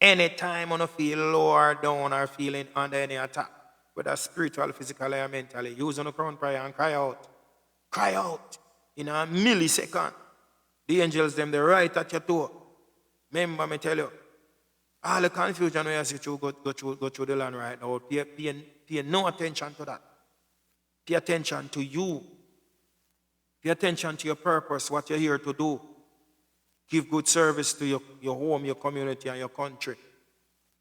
Anytime you feel low or down or feeling under any attack, whether spiritual, physical, or mentally, use the crown prayer and cry out. Cry out in a millisecond. The angels, them, they're right at your door. Remember, me tell you, all the confusion we see through go through the land right now, pay no attention to that. Pay attention to you. Pay attention to your purpose, what you're here to do. Give good service to your home, your community, and your country.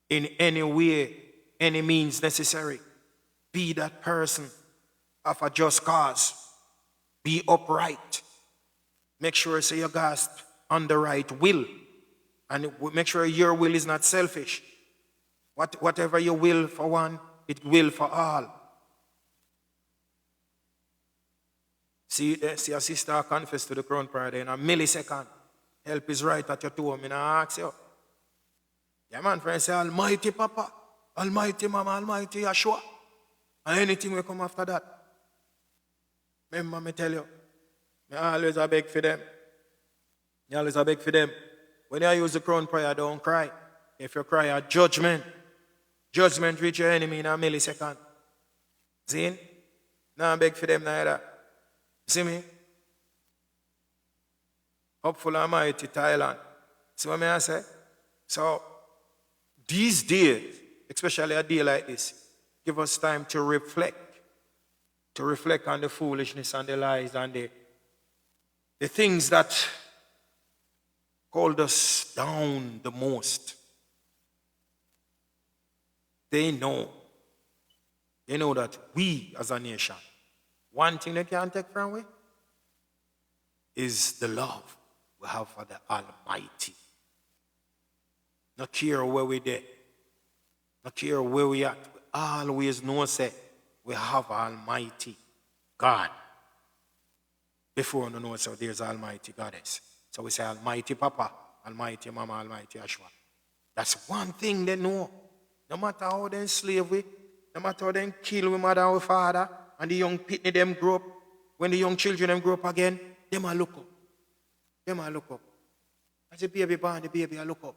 In any way, any means necessary. Be that person of a just cause. Be upright. Make sure say you grasp on the right will. And make sure your will is not selfish. Whatever you will for one, it will for all. See a sister confess to the crown prayer in a millisecond. Help is right at your toe. I'm going to ask you. Yeah, man, friend, say, Almighty Papa, Almighty Mama, Almighty Yeshua. And anything will come after that. Remember, me tell you, I always beg for them. When you use the crown prayer, don't cry. If you cry at judgment reach your enemy in a millisecond. See? Now I beg for them neither. See me? Hopeful Almighty Thailand. See what I say? So, these days, especially a day like this, give us time to reflect on the foolishness and the lies and the things that hold us down the most, they know that we as a nation, one thing they can't take from we is the love we have for the Almighty. Not care where we there, not care where we at, we always know say we have Almighty God. Before we know so there's Almighty Goddess. So we say Almighty Papa, Almighty Mama, Almighty Ashwa. That's one thing they know. No matter how they enslave we, no matter how they kill we mother or father, and the young pitney them grow up, when the young children them grow up again, they might look up. They might look up. As the baby born, the baby I look up.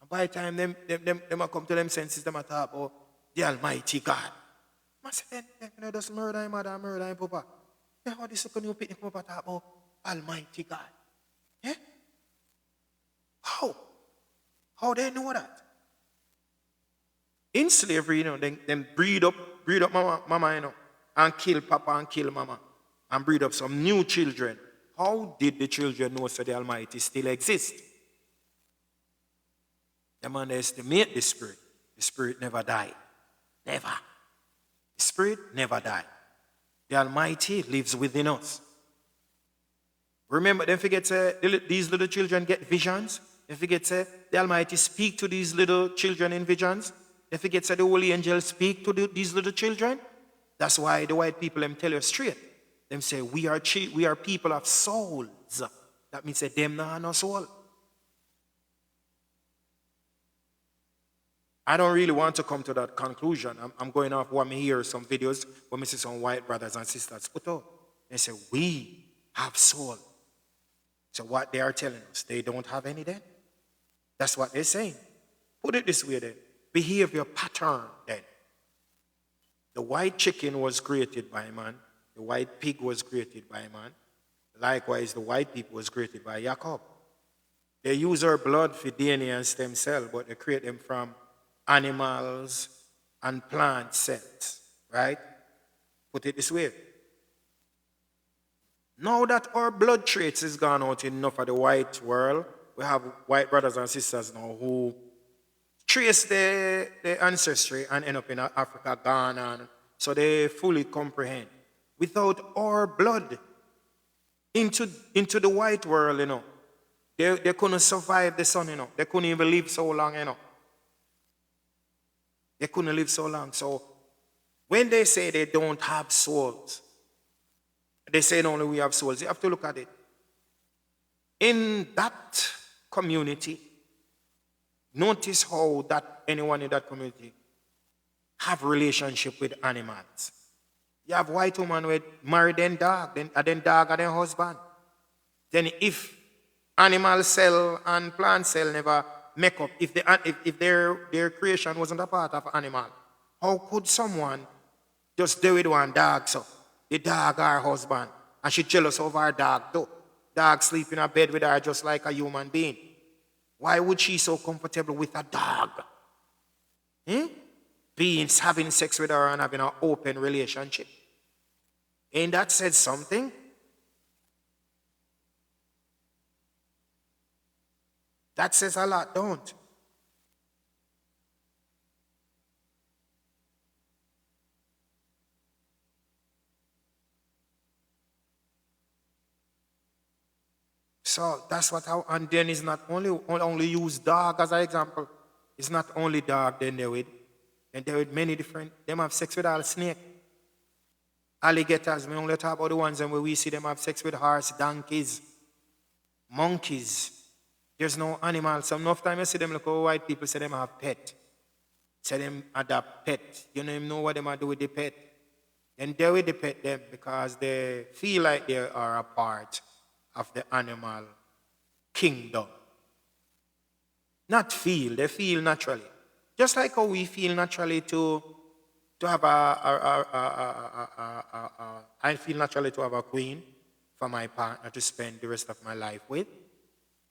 And by the time them might come to them senses, they might talk about the Almighty God. I say, just murder him, mother, murder him, papa. Yeah, how this new pitney come up and talk about Almighty God? Eh? How? How they know that? In slavery, them breed up mama, and kill papa and kill mama, and breed up some new children. How did the children know that the Almighty still exists? Them underestimate the Spirit. The Spirit never died. Never. The Spirit never died. The Almighty lives within us. Remember, don't forget these little children get visions. Don't forget the Almighty speak to these little children in visions. Don't forget the holy angels speak to these little children. That's why the white people them tell you straight. Them say we are people of souls. That means that them not have no soul. I don't really want to come to that conclusion. I'm going off what me hear some videos where me see some white brothers and sisters put out. They say we have soul. So what they are telling us, they don't have any then? That's what they're saying. Put it this way then. Behavior pattern then. The white chicken was created by man. The white pig was created by man. Likewise, the white people was created by Jacob. They use our blood for DNA and stem cell, but they create them from animals and plant cells, right? Put it this way. Now that our blood traits is gone out enough of the white world, we have white brothers and sisters now who trace their ancestry and end up in Africa, Ghana, so they fully comprehend. Without our blood into the white world, they couldn't survive the sun, They couldn't even live so long, They couldn't live so long. So when they say they don't have souls, they say only we have souls. You have to look at it. In that community, notice how that anyone in that community have relationship with animals. You have white woman with married then dog, then dog and then husband. Then if animal cell and plant cell never make up, if their creation wasn't a part of animal, how could someone just do it one dog so? The dog her husband, and she jealous of her dog too. Dog sleep in a bed with her just like a human being. Why would she so comfortable with a dog? Beings having sex with her and having an open relationship. Ain't that said something? That says a lot, don't? So that's what how, and then it's not only use dog as an example. It's not only dog, then they with many different, them have sex with all snake. Alligators, we only talk about the ones and where we see them have sex with horse, donkeys, monkeys. There's no animals. Some enough time you see them look how white people say them have pet. Say them adopt pet. You don't even know what them do with the pet. And they with the pet them because they feel like they are a part of the animal kingdom. Not feel, they feel naturally. Just like how we feel naturally to have I feel naturally to have a queen for my partner to spend the rest of my life with.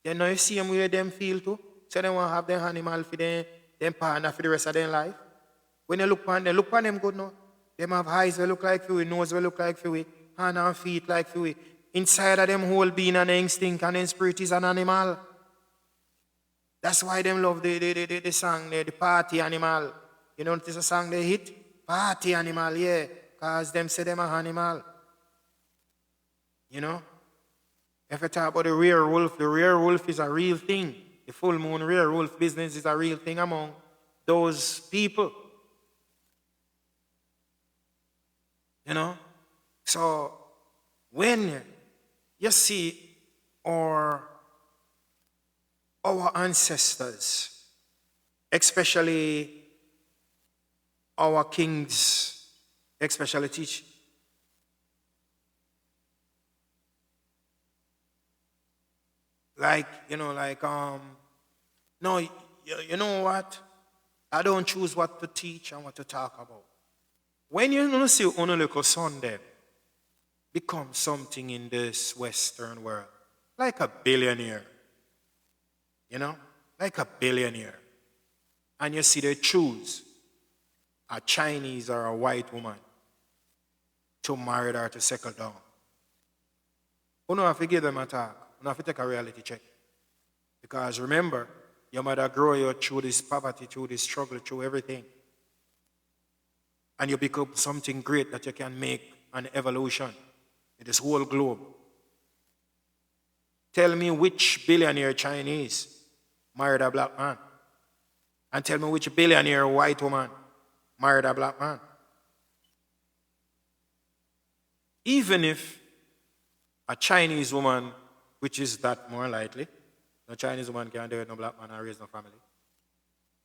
Then now you see them where them feel too. So they want to have their animal for them partner for the rest of their life. When you look on them good now. Them have eyes will look like for we, nose will look like for we, hand and feet like for we. Inside of them whole being an instinct and then spirit is an animal. That's why them love the song, the party animal. You know what is a song they hit? Party animal, yeah. Because them say them a animal. You know? If you talk about the rare wolf is a real thing. The full moon rare wolf business is a real thing among those people. You know? So, when you see our ancestors, especially our kings, especially teach. Like, you know, like, no, you know what? I don't choose what to teach and what to talk about. When you don't see Onoleko Sunday become something in this Western world, like a billionaire, you know, like a billionaire, and you see they choose a Chinese or a white woman to marry her to settle down. You don't have to give them a talk. You don't have to take a reality check. Because remember, your mother grew you through this poverty, through this struggle, through everything. And you become something great that you can make an evolution in this whole globe. Tell me which billionaire Chinese married a black man. And tell me which billionaire white woman married a black man. Even if a Chinese woman, which is that more likely, no Chinese woman can't date no black man and raise no family.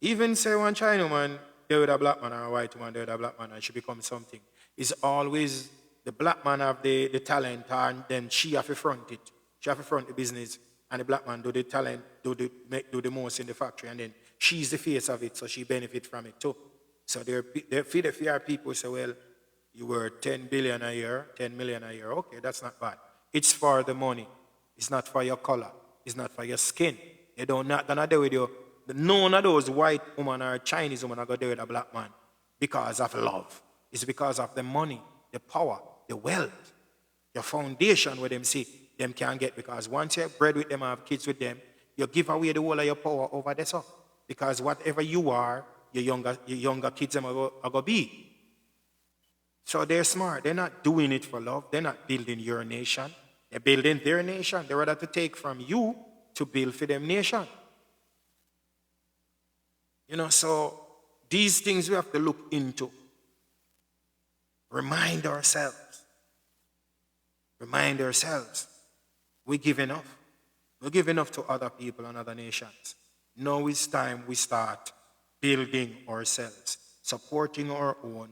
Even say one Chinese woman date with a black man or a white woman date with a black man and she becomes something. It's always the black man have the talent and then she have to front it. She have to front the business and the black man do the talent, do the most in the factory and then she's the face of it so she benefit from it too. So there are people who say, well, you were 10 billion a year, 10 million a year. Okay, that's not bad. It's for the money. It's not for your color. It's not for your skin. They don't not gonna do with you. None of those white women or Chinese women are gonna do with a black man because of love. It's because of the money, the power, the wealth, your foundation where them see them can't get because once you're bred with them, have kids with them, you give away the whole of your power over there. So because whatever you are, your younger kids are gonna be. So they're smart. They're not doing it for love. They're not building your nation. They're building their nation. They're rather to take from you to build for them nation. You know, so these things we have to look into. Remind ourselves. Remind ourselves. We give enough. We give enough to other people and other nations. Now it's time we start building ourselves, supporting our own,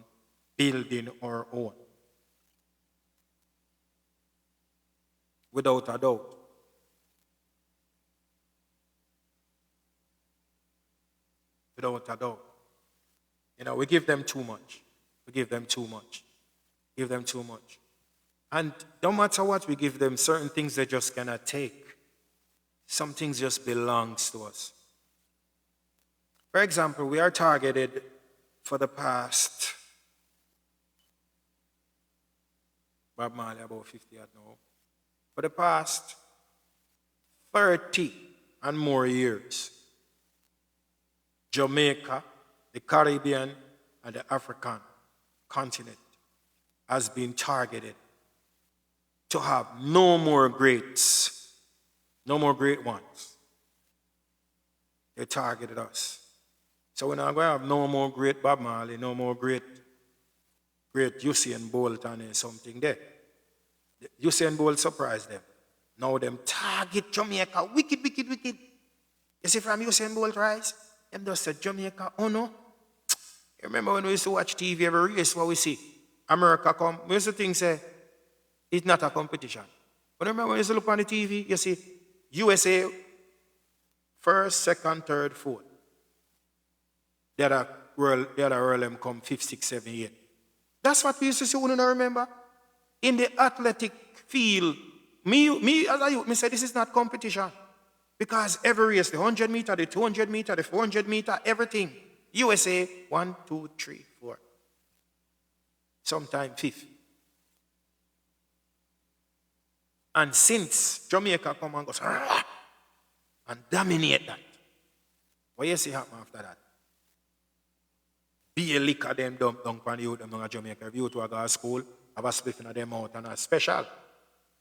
building our own. Without a doubt. Without a doubt. You know, we give them too much. We give them too much. Give them too much. And no matter what we give them, certain things they just cannot take. Some things just belongs to us. For example, we are targeted for the past, Bob Marley about 50 at now, for the past 30 and more years, Jamaica, the Caribbean, and the African continent has been targeted to have no more greats, no more great ones. They targeted us. So we're not going to have no more great Bob Marley, no more great Usain Bolt and something there. Usain Bolt surprised them. Now them target Jamaica, wicked. You see from Usain Bolt rise? Them just said Jamaica, oh no. You remember when we used to watch TV every race, what we see? America come, we used to think, say, it's not a competition. But remember when you used to look on the TV, you see USA first, second, third, fourth. The other world come 5th, 6th, 7th, 8th. That's what we used to see, you don't remember? In the athletic field, me as a youth, me say this is not competition. Because every race, the 100 meter, the 200 meter, the 400 meter, everything. USA, 1, 2, 3, 4. Sometime 5th. And since Jamaica come and goes, "Rah," and dominate that, what you see happen after that? Be a liquor them dump down on the youth them down at Jamaica. If you to go to school, have a spliff in them out and a special.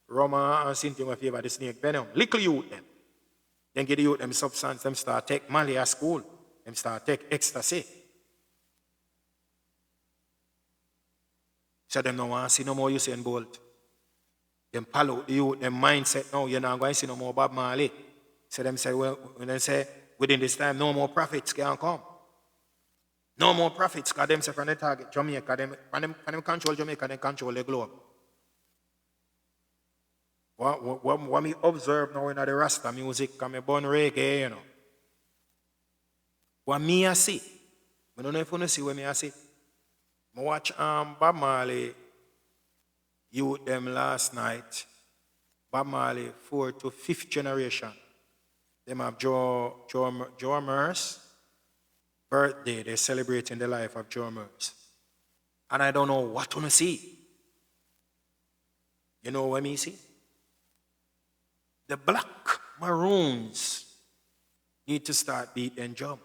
Roma and Cynthia favor the snake venom. Little youth them. Then get the youth them substance, them start take Mali at school. Them start take ecstasy. So them no want to see no more Usain Bolt. Them follow the youth, them mindset now, you're not going to see no more Bob Marley. So them say, well, when they say, within this time, no more profits can come. No more profits, because them say from the target Jamaica, them control Jamaica, they control the globe. What me observe now in the Rasta music, because I born reggae, you know. What me I see, I don't know if you see what me I see. I watch Bob Marley youth them last night. Bob Marley, 4th to 5th generation. Them have Joe Merce birthday. They're celebrating the life of Joe Merce. And I don't know what to see. You know what me see? The black maroons need to start beating drum.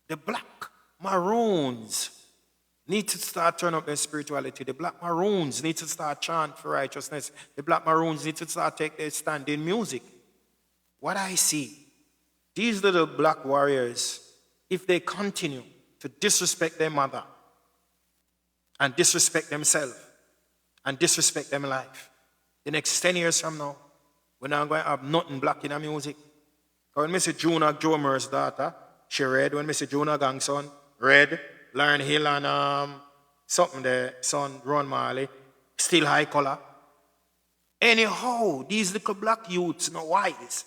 The black maroons need to start turn up their spirituality. The black maroons need to start chant for righteousness. The black maroons need to start take their stand in music. What I see, these little black warriors, if they continue to disrespect their mother and disrespect themselves and disrespect them life, the next 10 years from now, we're not going to have nothing black in our music. When I see Juna Jomer's daughter, she read. When I see Juna Gangson, read. Lauren Hill and something there, son, Ron Marley, still high color. Anyhow, these little black youths, no wise,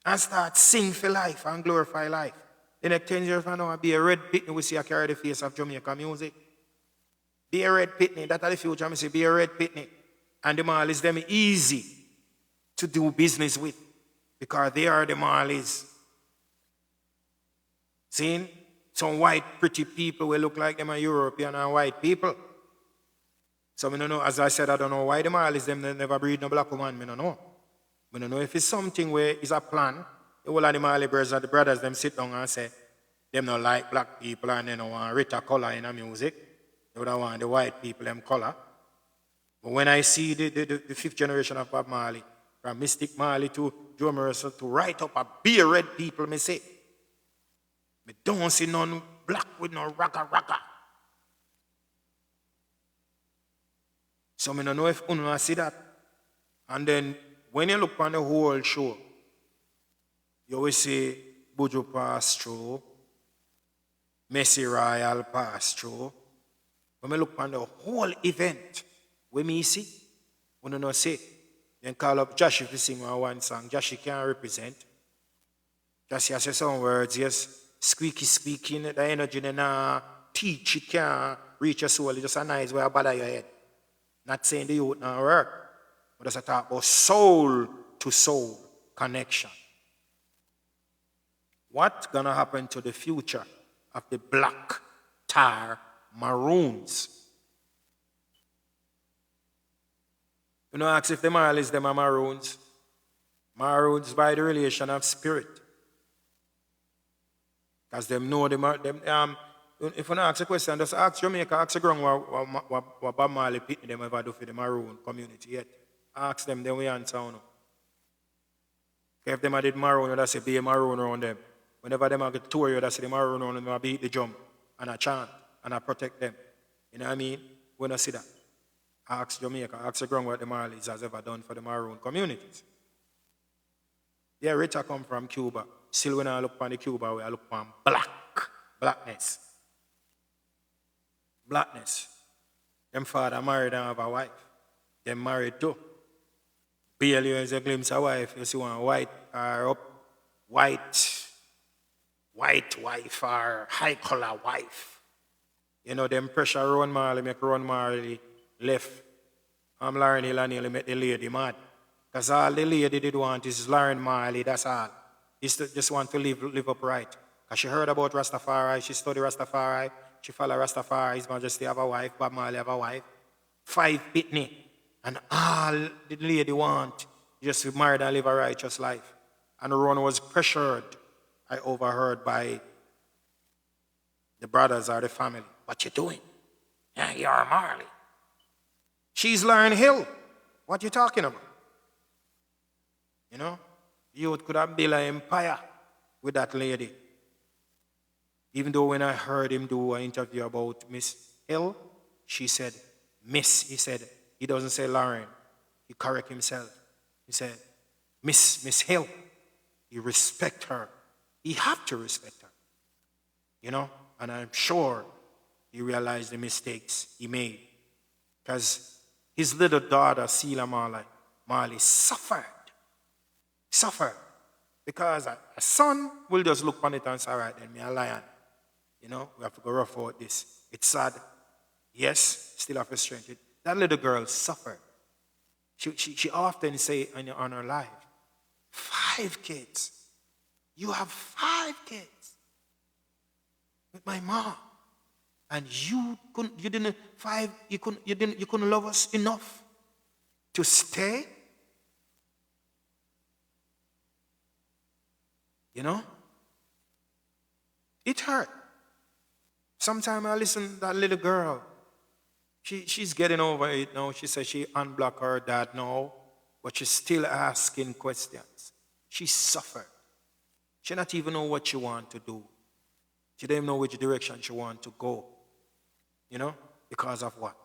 and start sing for life and glorify life. The next 10 years from now, I'll be a red pitney, we see I carry the face of Jamaica music. Be a red pitney, that's the future, I say, be a red pitney. And the Marleys, them easy to do business with, because they are the Marleys. See? Some white pretty people will look like them are European and white people. So I don't know, as I said, I don't know why the Marleys them never breed no black woman, I don't know. I don't know if it's something where it's a plan. The whole of the Marley brothers, the brothers them sit down and say, them don't like black people and they don't want Rita color in the music. They don't want the white people them color. But when I see the 5th generation of Bob Marley, from Mystic Marley to Joe Mercer to write up a beer red people, me say, I don't see none black with no raka. So I don't know if you see that. And then when you look on the whole show, you will see Buju pass through, Messi Royal pass through. When I look on the whole event, when me see, when you know say, then call up Josh if you sing one song. Josh can't represent. Josh has some words, yes. Squeaking, the energy then teach, it can't reach your soul. It's just a nice way to bother your head. Not saying the youth not work, but just a talk about soul to soul connection. What's gonna happen to the future of the black tar maroons? You know, ask if the Marleys them are maroons. Maroons by the relation of spirit. Because them know them, if you ask a question, just ask Jamaica, ask the ground what Bob Marley Pitney them ever do for the maroon community yet. Ask them, then we answer. If them did maroon, you just say be a maroon around them. Whenever them get tour, you just say the maroon around them, I beat the drum and I chant and I protect them. You know what I mean? We don't see that. Ask Jamaica, ask the ground what the Marleys has ever done for the maroon communities. Yeah, Rita come from Cuba. Still when I look on the Cuba, I look on blackness. Them father married and have a wife. Them married too. Barely as a glimpse of wife, you see one white or white wife or high color wife. You know, them pressure Ron Marley make Ron Marley left. Lauren Hill and nearly make the lady mad. Because all the lady did want is Lauren Marley, that's all. Just want to live upright. Because she heard about Rastafari, she studied Rastafari, she followed Rastafari, His Majesty have a wife, Bob Marley have a wife. 5 pitney. And all the lady want He just married and live a righteous life. And Ron was pressured, I overheard, by the brothers or the family. What you doing? Yeah, you're Marley. She's Lauren Hill. What you talking about? You know, youth could have built an empire with that lady. Even though when I heard him do an interview about Miss Hill, she said, Miss. He said, he doesn't say Lauren. He correct himself. He said, Miss Hill. He respect her. He have to respect her. You know, and I'm sure he realized the mistakes he made. Because his little daughter, Selah Marley, suffered. Because a son will just look on it and say, all right, then me a lion. You know, we have to go rough out this. It's sad. Yes, still have to strengthen it. That little girl suffered. She often say on her life, 5 kids. You have 5 kids with my mom. And you couldn't love us enough to stay. You know? It hurt. Sometimes I listen to that little girl. She's getting over it now. She says she unblocked her dad now, but she's still asking questions. She suffered. She not even know what she want to do. She don't even know which direction she want to go. You know? Because of what?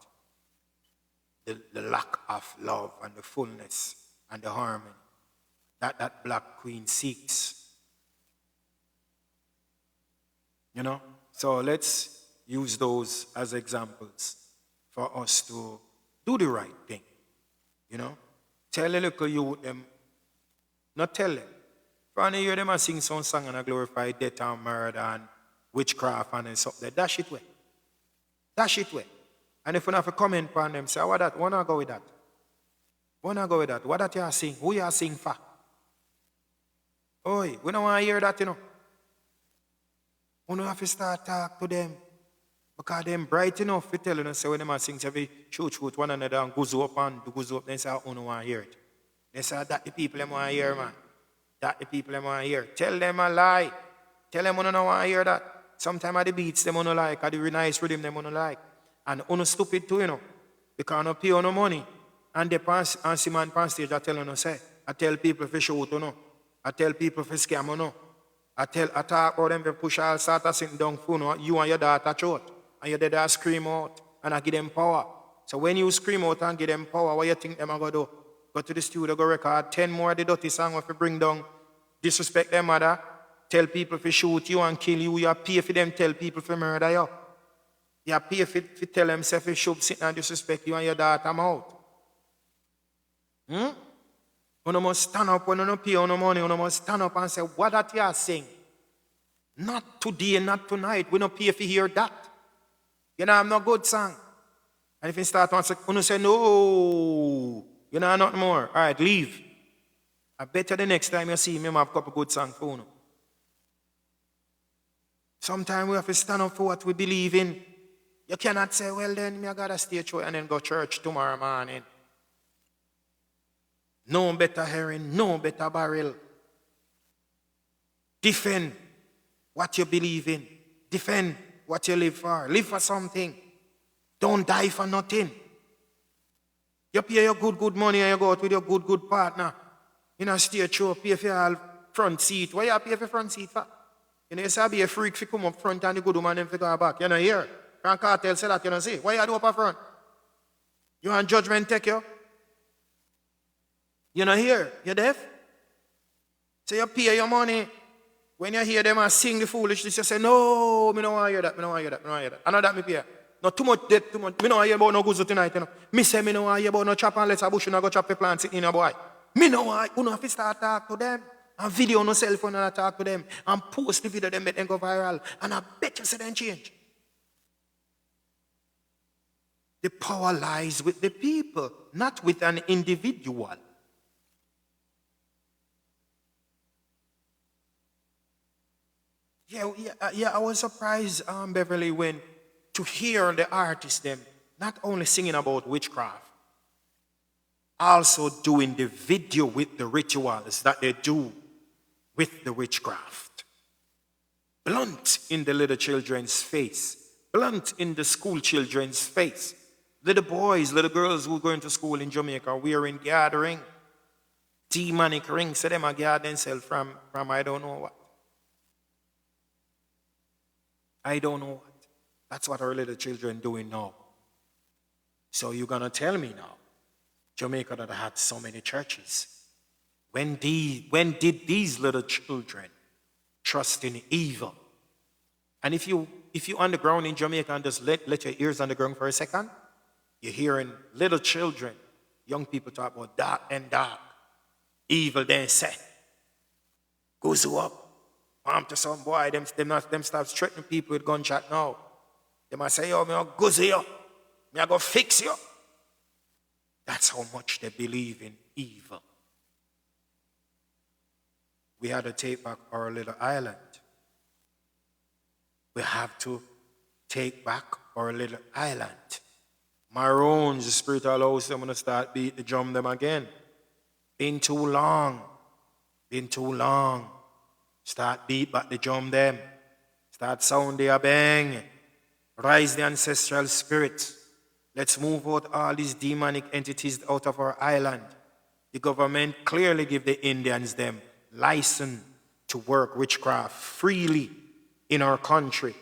The lack of love and the fullness and the harmony that black queen seeks. You know? So let's use those as examples for us to do the right thing. You know? Tell a little youth them, not tell them. For you hear them and sing some song and I glorify death and murder and witchcraft and something. Dash it away. Dash it away. And if you have to comment upon them, say, what that? Wanna go with that? Wanna go with that? What that you are sing? Who you are sing for? Oi, we don't want to hear that, you know. We don't have to start talk to them. Because them bright enough to tell you, say when them are sing, say, shoot one another and goes up and goes up, then say, I don't want to hear it. They say, that the people them want to hear, man. That the people them want to hear. Tell them a lie. Tell them you don't want to hear that. Sometimes the beats them don't like, or the nice rhythm them don't like. And you stupid too, you know. Because you pay no money. And the see man on stage, I tell you, say, I tell people to shoot, you know. I tell people to scam, you know. I talk about them to push all sort of sitting down phone, you and your daughter shout. And your dad scream out, and I give them power. So when you scream out and give them power, what you think them are going to do? Go to the studio, go record 10 more of the dirty song if you bring down, disrespect their mother, tell people to shoot you and kill you. You pay for them, tell people to murder you. You pay for tell them if you should sit and disrespect you and your daughter, I'm out. You must stand up when you don't pay no money. You must stand up and say, what that you are saying? Not today, not tonight. We don't pay for hear that. You know, I'm not good song. And if you start to say, no, you know, not more. All right, leave. I bet you the next time you see me, I have a couple good songs for you. Sometimes we have to stand up for what we believe in. You cannot say, well, then I got to stay true and then go church tomorrow morning. No better herring, no better barrel. Defend what you believe in. Defend what you live for. Live for something. Don't die for nothing. You pay your good money and you go out with your good partner. You know, stay true, pay for your front seat. Why you pay for front seat for? You know, you say be a freak if you come up front and the good woman then go back. You know, here. Can cartel say that, you know, see? Why you do up front? You want judgment take you? You know, here. You deaf? So you pay your money. When you hear them and sing the foolishness, you say, no, me don't want to hear that, me don't want to hear that, me don't want to hear that. I know that me pay. Not too much debt, too much. Me don't want to hear about no goods tonight, you know. Me say me don't want to hear about no chop and let's a bush and go chop the plant sitting in a boy. Me don't want to have to start talk to them. And video on no cell phone and talk to them. And post the video them make them go viral. And I bet you say them change. The power lies with the people, not with an individual. Yeah, I was surprised, Beverly, when to hear the artists them not only singing about witchcraft, also doing the video with the rituals that they do with the witchcraft. Blunt in the little children's face, blunt in the school children's face. Little boys, little girls who are going to school in Jamaica wearing gathering, demonic rings, so them a guard themselves from I don't know what. I don't know what. That's what our little children doing now. So you're gonna tell me now, Jamaica that had so many churches. When did these little children trust in evil? And if you underground in Jamaica and just let your ears underground for a second, you're hearing little children, young people talk about dark and dark. Evil then say, goes up, palm to some boy, them start threatening people with gunshot now. They might say, yo, me I go see you, me I go fix you. That's how much they believe in evil. We had to take back our little island. We have to take back our little island. Maroons, the spiritual house, I'm going to start beat the drum them again. Been too long. Been too long. Start beat back the drum them. Start sound their bang. Rise the ancestral spirits. Let's move out all these demonic entities out of our island. The government clearly give the Indians them license to work witchcraft freely in our country.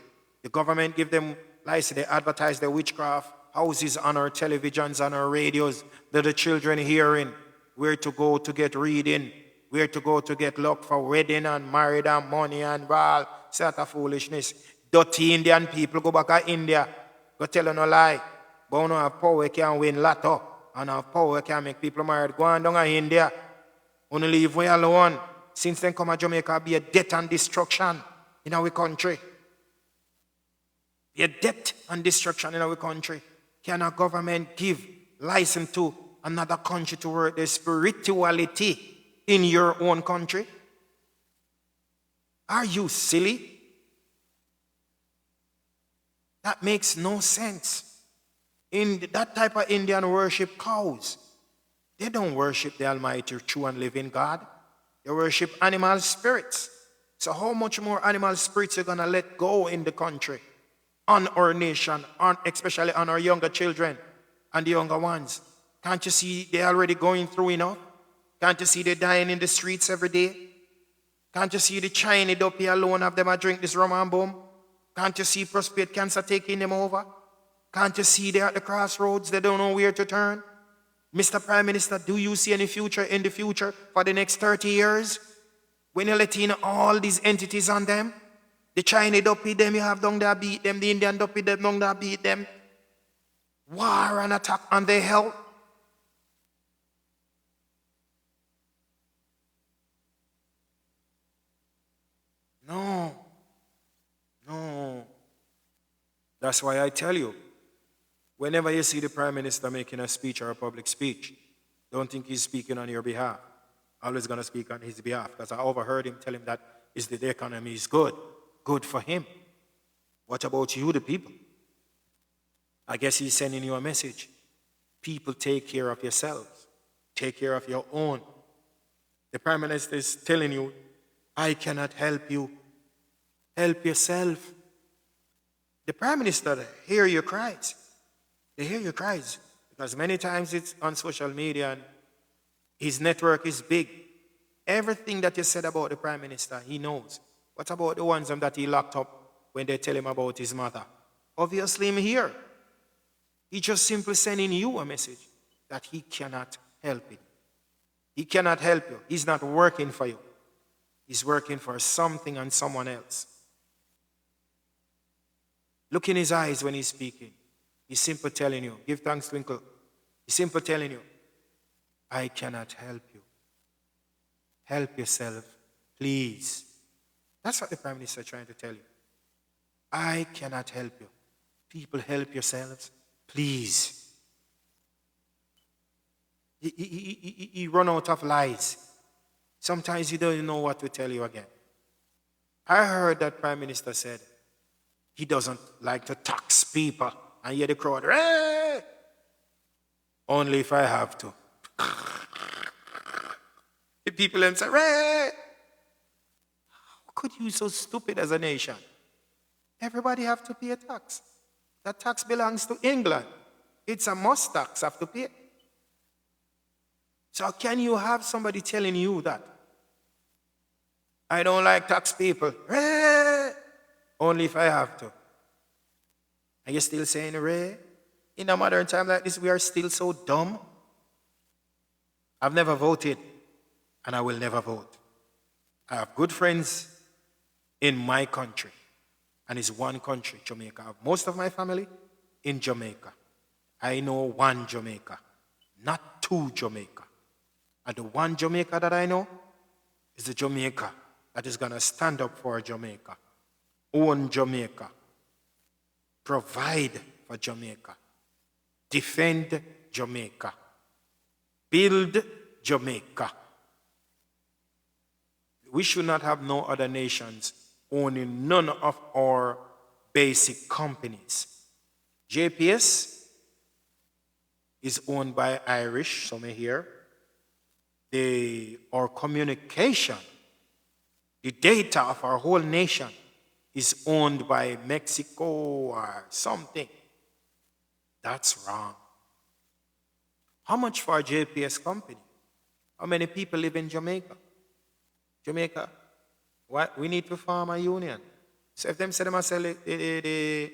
The government give them license. They advertise their witchcraft houses on our televisions, on our radios. That the children hearing where to go to get reading, where to go to get luck for wedding and married and money and all sort of foolishness. Dirty Indian people go back to India. Go tell no lie. But we don't have power, we can win lotto. And have power, we can make people married. Go on down to India. Only leave we alone. Since then come to Jamaica, be a death and destruction in our country. Be a death and destruction in our country. Can a government give license to another country to work the spirituality in your own country? Are you silly? That makes no sense. In that type of Indian worship cows. They don't worship the Almighty, true and living God. They worship animal spirits. So how much more animal spirits are going to let go in the country? On our nation, especially on our younger children and the younger ones. Can't you see they're already going through enough? Can't you see they're dying in the streets every day? Can't you see the Chinese up here alone of them a drink this rum and boom? Can't you see prostate cancer taking them over? Can't you see they're at the crossroads? They don't know where to turn. Mr. Prime Minister, do you see any future in the future for the next 30 years? When you let in all these entities on them? The Chinese dopey them you have down there beat them. The Indian dopey them down there beat them. War and attack on their health. No. That's why I tell you, whenever you see the Prime Minister making a speech or a public speech, don't think he's speaking on your behalf. Always going to speak on his behalf, because I overheard him tell him that the economy is good. Good for him. What about you, the people? I guess he's sending you a message. People, take care of yourselves. Take care of your own. The Prime Minister is telling you, I cannot help you. Help yourself. The Prime Minister hear your cries. They hear your cries. Because many times it's on social media and his network is big. Everything that you said about the Prime Minister, he knows. What about the ones that he locked up when they tell him about his mother? Obviously, him here. He just simply sending you a message that he cannot help it. He cannot help you. He's not working for you. He's working for something and someone else. Look in his eyes when he's speaking. He's simply telling you, give thanks, Twinkle. He's simply telling you, I cannot help you. Help yourself, please. That's what the Prime Minister is trying to tell you. I cannot help you. People, help yourselves, please. He run out of lies. Sometimes he doesn't know what to tell you again. I heard that Prime Minister said he doesn't like to tax people and hear the crowd, hey! Only if I have to. The people them say, Ray, how could you so stupid as a nation? Everybody have to pay a tax. That tax belongs to England. It's a must tax have to pay. So can you have somebody telling you that? I don't like tax people. Ray! Only if I have to. Are you still saying Ray? In a modern time like this, we are still so dumb. I've never voted, and I will never vote. I have good friends in my country, and it's one country, Jamaica. I have most of my family in Jamaica. I know one Jamaica, not two Jamaica. And the one Jamaica that I know is the Jamaica that is going to stand up for Jamaica, own Jamaica, provide for Jamaica, defend Jamaica, build Jamaica. We should not have no other nations owning none of our basic companies. JPS is owned by Irish, some here. Our communication, the data of our whole nation is owned by Mexico or something. That's wrong. How much for a JPS company? How many people live in Jamaica? Jamaica, what? We need to form a union. So if them say them sell the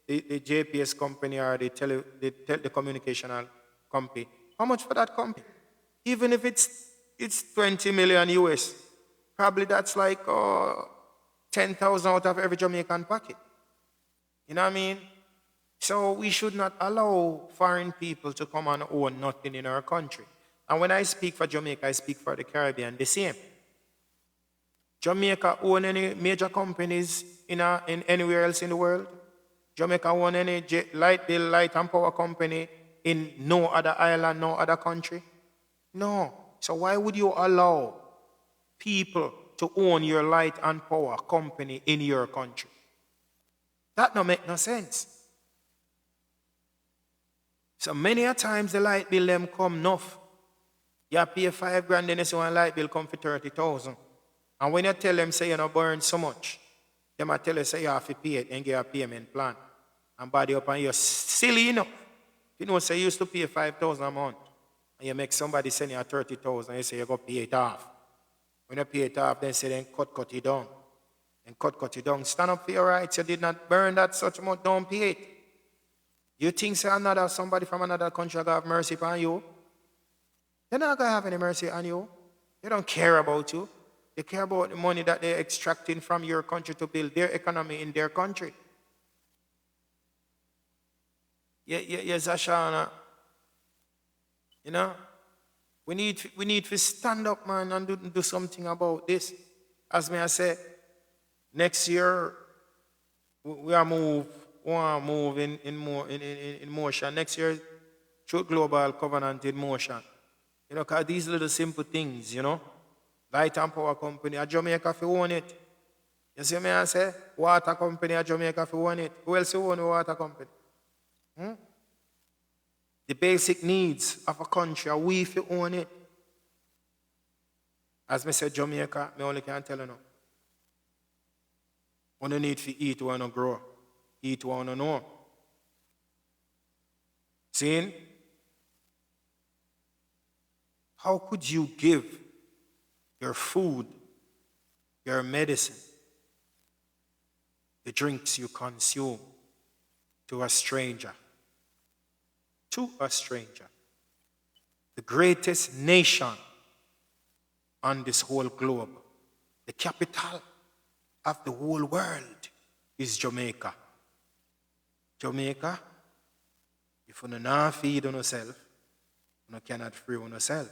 JPS company or the telecommunicational company, how much for that company? Even if it's 20 million US, probably that's like 10,000 out of every Jamaican pocket. You know what I mean? So we should not allow foreign people to come and own nothing in our country. And when I speak for Jamaica, I speak for the Caribbean, the same. Jamaica own any major companies in anywhere else in the world? Jamaica own any light and power company in no other island, no other country? No. So why would you allow people to own your light and power company in your country? That don't make no sense. So many a times the light bill them come enough. You pay $5,000 and so one light bill come for 30,000. And when you tell them say you don't burn so much, they might tell you say you have to pay it and get a payment plan. And body up and you're silly enough. You know, say you used to pay 5,000 a month. And you make somebody send you 30,000 and you say you go pay it off. When you pay it off, then say then cut it down. And cut it down. Stand up for your rights. You did not burn that such amount, don't pay it. You think say somebody from another country will have mercy upon you? They're not going to have any mercy on you. They don't care about you. They care about the money that they're extracting from your country to build their economy in their country. Yes, Ashana. You know, we need to stand up, man, and do something about this. As may I say, next year we are move in motion. Next year, Truth Global Covenant in motion. You know, because these little simple things, you know, light and power company, a Jamaica if you own it. You see me I say? Water company, a Jamaica if you own it. Who else you own a water company? The basic needs of a country, are we if you own it? As I said, Jamaica, I only can tell you now. We don't need to eat, we don't grow. Eat, we don't know. See? How could you give your food, your medicine, the drinks you consume to a stranger? To a stranger. The greatest nation on this whole globe, the capital of the whole world is Jamaica. Jamaica, if you don't feed on yourself, you cannot free on yourself.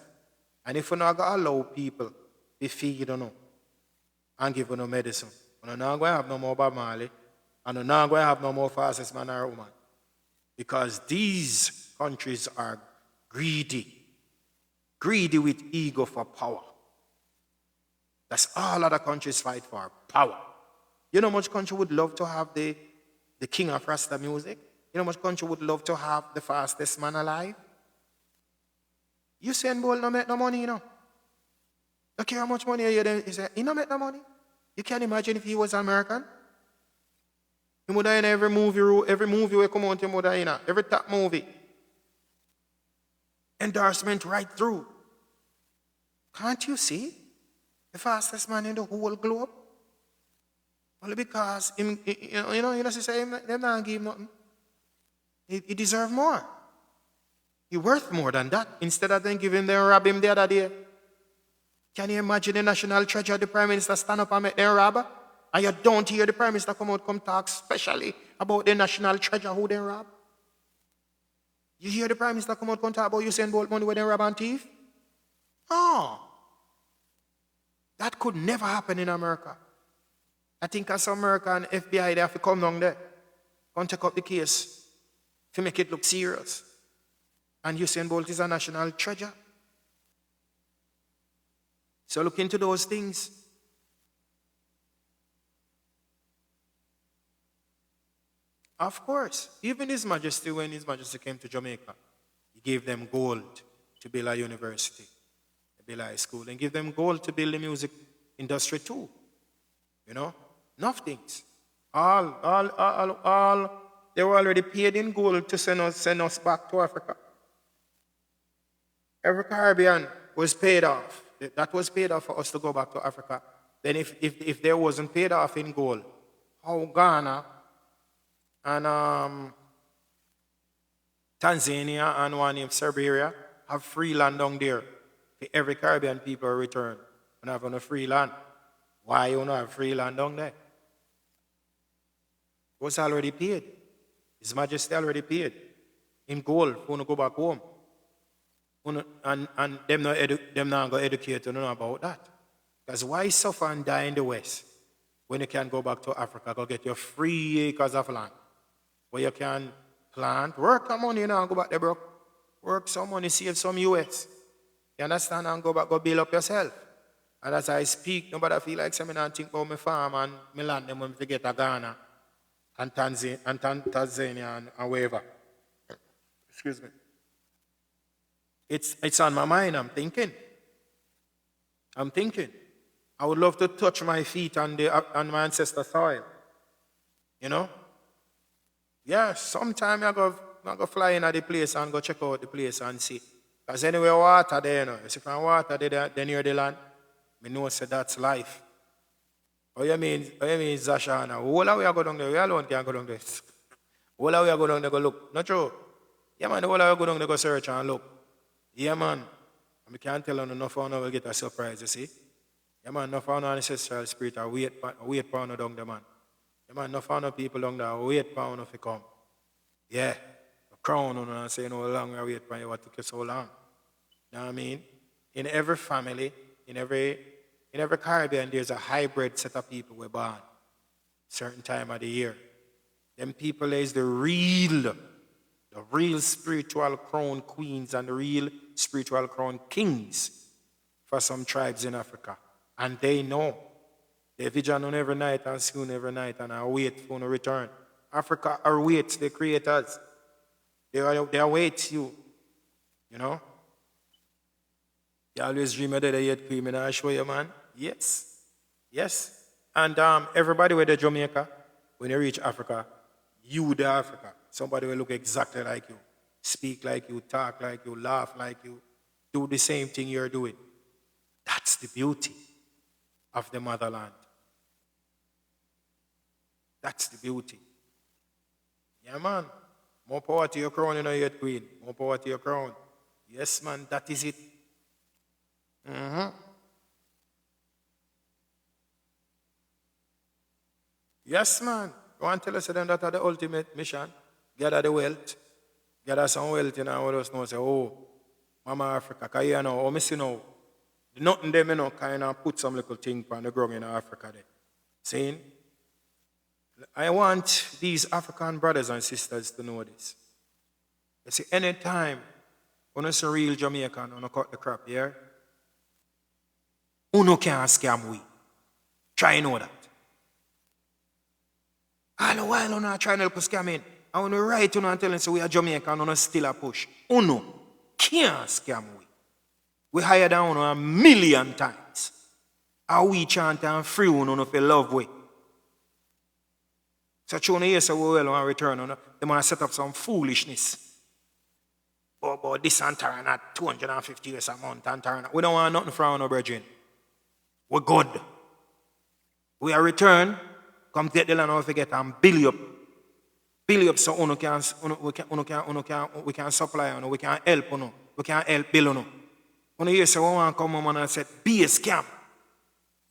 And if you not allow people to feed on you and give you no medicine, you're not going to have no more Bob Marley, and you're not going to have no more fastest man or woman. Because these countries are greedy with ego for power. That's all other countries fight for, power. You know how much country would love to have the king of Rasta music? You know how much country would love to have the fastest man alive? Usain Bolt no make no money, you know. Look how much money he said, he no make no money. You can't imagine if he was American. He would have in every movie will come out, he would have in every top movie. Endorsement right through. Can't you see? The fastest man in the whole globe. Only because him, you know, say them not give him nothing. He deserve more. He worth more than that. Instead of them giving them rob him the other day. Can you imagine the national treasure, the Prime Minister stand up and make them rob? And you don't hear the Prime Minister come talk specially about the national treasure who they rob? You hear the Prime Minister come talk about Usain Bolt money where they rob and thief? Oh. That could never happen in America. I think as America and FBI, they have to come down there and take up the case to make it look serious. And Usain Bolt is a national treasure. So look into those things. Of course, even His Majesty, when His Majesty came to Jamaica, he gave them gold to build a university, to build a high school, and give them gold to build the music industry too. You know, enough things. All, they were already paid in gold to send us back to Africa. Every Caribbean was paid off. That was paid off for us to go back to Africa. Then if there wasn't paid off in gold, how Ghana and Tanzania and one named Siberia have free land down there for every Caribbean people return and have a free land. Why you not have free land down there? It was already paid. His Majesty already paid in gold for to go back home. And them not go educate you know about that. Because why suffer and die in the West when you can go back to Africa, go get your 3 acres of land where you can plant, work some money, and go back there, bro. Work some money, save some US. You understand? And go back, go build up yourself. And as I speak, nobody feel like something and think about my farm and my land, them when we get to Ghana and Tanzania and wherever. Excuse me. It's on my mind, I'm thinking. I would love to touch my feet on my ancestor soil. You know? Yeah, sometime I go fly in at the place and go check out the place and see. Because anywhere water there, you know. If you find water there near the land, I know say that's life. What you mean, Zashana? All the way I go down there, we alone can go down there. All the way I go down there, go look. Not true? Yeah, man, all the way I go down there, go search and look. Yeah, man. I can't tell you enough how will get a surprise, you see. Yeah, man, enough how ancestral spirit are wait for down there, man. Yeah, man, enough how people down there wait for to come. Yeah. The crown and say, no long I wait for you, what took you so long. You know what I mean? In every family, in every Caribbean, there's a hybrid set of people we're born. Certain time of the year. Them people is the real spiritual crown queens and the real spiritual crown kings for some tribes in Africa. And they know. They vision on every night and soon every night and I wait for no return. Africa awaits the creators. They await you. You know? You always dream of that yet cream and I show you, man. Yes. Yes. And everybody with the Jamaica, when you reach Africa, you the Africa. Somebody will look exactly like you, speak like you, talk like you, laugh like you, do the same thing you're doing. That's the beauty of the motherland. That's the beauty. Yeah, man. More power to your crown, you know, yet queen. More power to your crown. Yes, man, that is it. Yes, man. You want to tell us that are the ultimate mission? Gather the wealth. Gather some wealth, you know, all us know, say, oh, Mama Africa, because you know, I see now, nothing them, you know, kind of put some little thing on the ground in Africa there. Saying, I want these African brothers and sisters to know this. You see, anytime when it's a real Jamaican, when you cut the crap here, uno can't scam we. Try know that. All the while, uno trying to help us scam in. I want to write uno and tell them, so we are Jamaican, uno still a push. Uno can't scam we. We higher than uno 1,000,000 times. How we chant and free uno for love way. So chuna yes we will and return on they want to set up some foolishness. But this and at 250 years a month and we don't want nothing from no brethren. We're good. We are return, come get the land and forget and build up. Build up so we can supply uno, we can help uno, we can help build uno. When you hear so one come on and say, be a scam.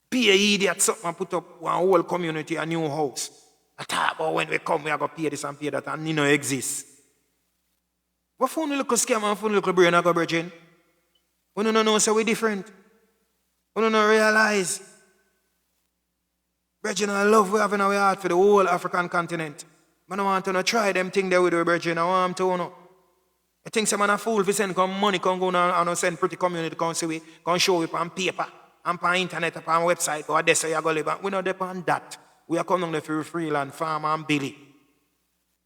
Be an idiot, something and put up one whole community, a new house. I talk about when we come, we are going to pay this and pay that, and it don't exist. What for you look a scam and for you look a brain, I go brethren? We don't know, so we're different. We don't realize. Brethren, I love we have in our heart for the whole African continent. I don't want to try them things there with the brethren. I want to know. I think some man a fool if send come money, come go and send pretty community, come see we, come show it on paper, and on internet, on website, or this way you go live. We not depend on that. We are coming there for freelance, farm and Billy.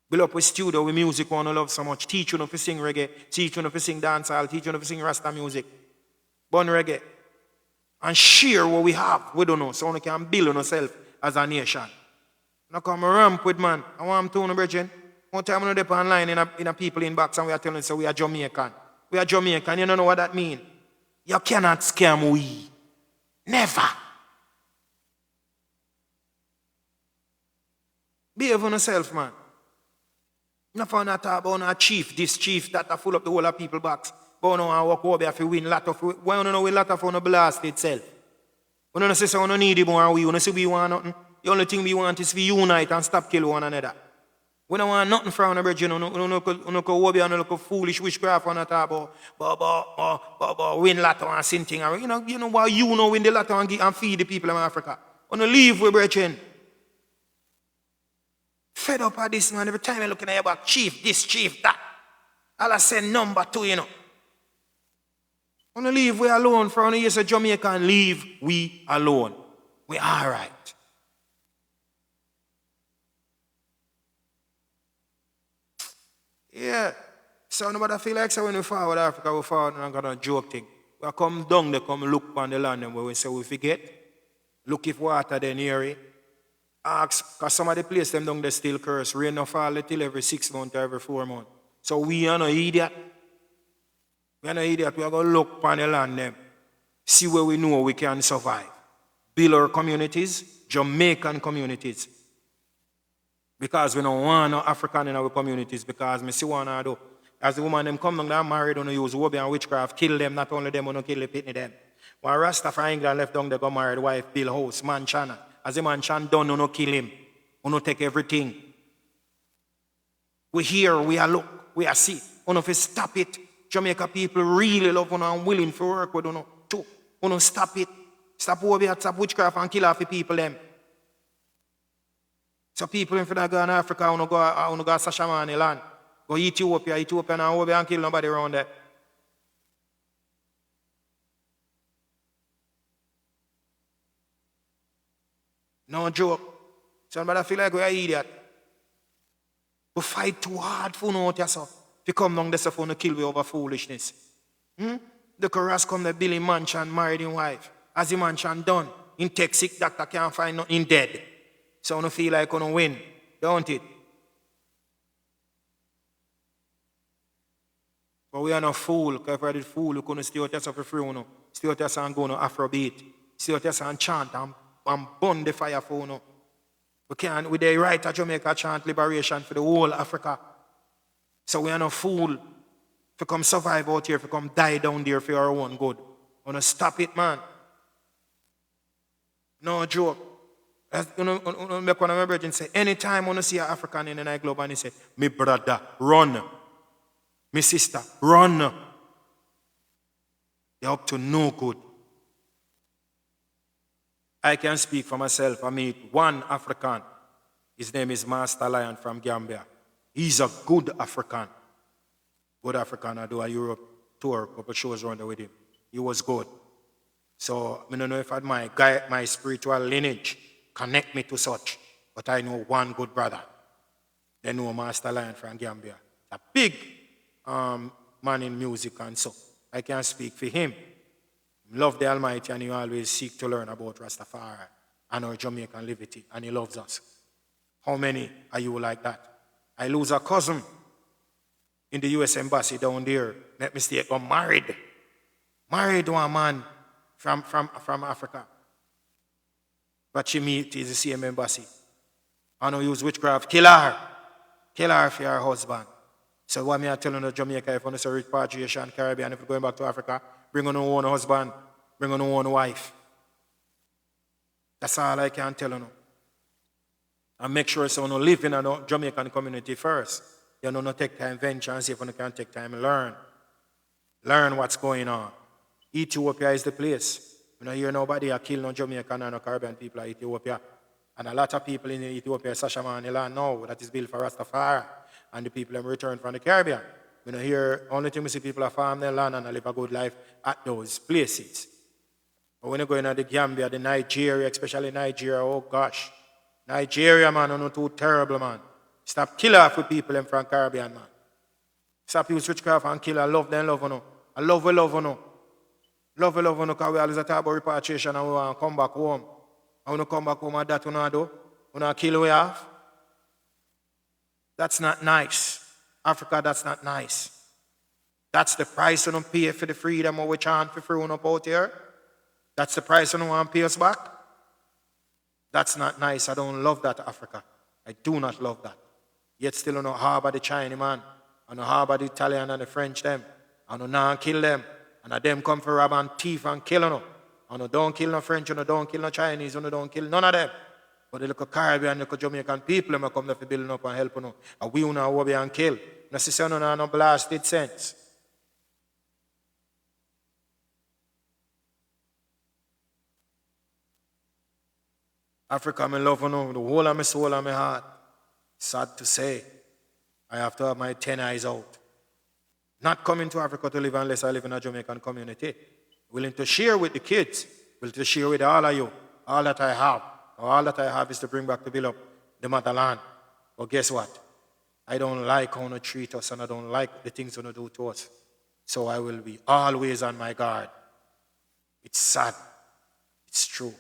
Build up with studio, with music, one love so much. Teach you to sing reggae, teach you to sing dancehall, teach you to sing Rasta music. Born reggae. And share what we have. We don't know. So we can build on ourselves as a nation. Now come ramp with man. I want to know, brethren. One time we depend online in a people inbox and we are telling us so we are Jamaican. We are Jamaican. You don't know what that means. You cannot scam we. Never. Behave on yourself, man. Not for not talk about a chief, this chief that are full up the whole of people box. But no one walk over if you win lot of why don't know we lot of on the blast itself. We don't say so we don't need it more and we don't say we want nothing. The only thing we want is to unite and stop killing one another. We don't want nothing from the bridge, we don't go over and look foolish witchcraft on the talk about win lotto and sin thing. You know why you know win the lotto and feed the people of Africa. We don't leave with brethren. Fed up at this man, every time you're looking at your back, chief, this, chief, that. I'll say number 2, you know. When you leave we alone for years of Jamaica and leave we alone. We all right. Yeah. So nobody feel like so when we forward Africa, we forward and got a joke thing. We come down, they come look on the land and where we say we forget. Look if water there near it. Ask, because some of the places them down there still curse. Rain no fall till every 6 months or every 4 months. So we are no idiot. We are no idiot. We are going to look on the land them. See where we know we can survive. Build our communities, Jamaican communities. Because we don't want no African in our communities. Because me see one I do. As the woman them come down there married, don't use wobby and witchcraft, kill them, not only them, don't kill the pitney them. When Rasta from England left down there, go married wife, build house, man chana. As the man chan done, no kill him. No take everything. We hear, we are look, we are see. If you stop it, Jamaica people really love you and willing to work with you too. Stop it. Stop over, stop witchcraft and kill off the people them. So people in go in Africa, go Sashamani land. Go Ethiopia and over and kill nobody around there. No joke. Somebody feel like we are idiot. We fight too hard for no yourself. If you come down there for no kill we over foolishness. The chorus come the Billy Manchan married his wife. As the Manchan done, in take sick doctor can't find nothing dead. So you feel like you win, don't it? But we are not fool, because if we are the fool, we couldn't stay out there for free, stay out there and go to Afrobeat, stay out there and chant and burn the fire for you. We can't, with the right of Jamaica chant liberation for the whole Africa. So we are not fool to come survive out here, to come die down there for our own good. We want to stop it, man. No joke. Make one of my brethren say, anytime I see an African in the nightclub and he say, me brother, run. Me sister, run. You're up to no good. I can speak for myself. I meet one African. His name is Master Lion from Gambia. He's a good African. Good African. I do a Europe tour, a couple shows around there with him. He was good. So I don't know if I had my spiritual lineage connect me to such, but I know one good brother. They know Master Lion from Gambia. A big man in music and so. I can speak for him. love the Almighty and he always seek to learn about Rastafari and our Jamaican liberty, and he loves us. How many are you like that? I lose a cousin in the U.S. Embassy down there. Make mistake, got married. Married to a man from Africa. But she meet is the same embassy. I know use witchcraft. Kill her. Kill her for her husband. So what me I telling the Jamaica, if you want to repatriation, Caribbean, if you're going back to Africa, bring on your own husband, bring on your own wife. That's all I can tell you. And make sure so you live in a Jamaican community first. You don't take time venture and see if you can take time and learn. Learn what's going on. Ethiopia is the place. You don't hear nobody kill no Jamaican or no Caribbean people in Ethiopia. And a lot of people in Ethiopia, Sashamani land now, that is built for Rastafari. And the people have returned from the Caribbean. We don't hear, only thing we see people are farm their land and live a good life at those places. But when you go into the Gambia, the Nigeria, especially Nigeria, oh gosh. Nigeria, man, are not too terrible, man. Stop killing off with people from Caribbean, man. Stop use witchcraft and kill. I love them, love you. I love you, love you. Love you, because we always talk about repatriation and we want to come back home. And when you come back home and that, you know, do? You know, kill we off. That's not nice. Africa, that's not nice. That's the price you don't pay for the freedom we chant for free up out here. That's the price you don't want to pay us back. That's not nice. I don't love that, Africa. I do not love that. Yet still you know harbor the Chinese man, and harbor the Italian and the French them, and you not kill them, and them come for rob and thief and kill you. And you don't kill no French, and you don't kill no Chinese, and you don't kill none of them. But the little Caribbean, the little Jamaican people, they come there for building up and help you. And we don't want to kill. No sister, no blasted sense. Africa, I love you, the whole of my soul and my heart. Sad to say, I have to have my 10 eyes out. Not coming to Africa to live unless I live in a Jamaican community. Willing to share with the kids, willing to share with all of you, all that I have. All that I have is to bring back to build up the motherland. But guess what? I don't like how you treat us, and I don't like the things you do to us. So I will be always on my guard. It's sad. It's true.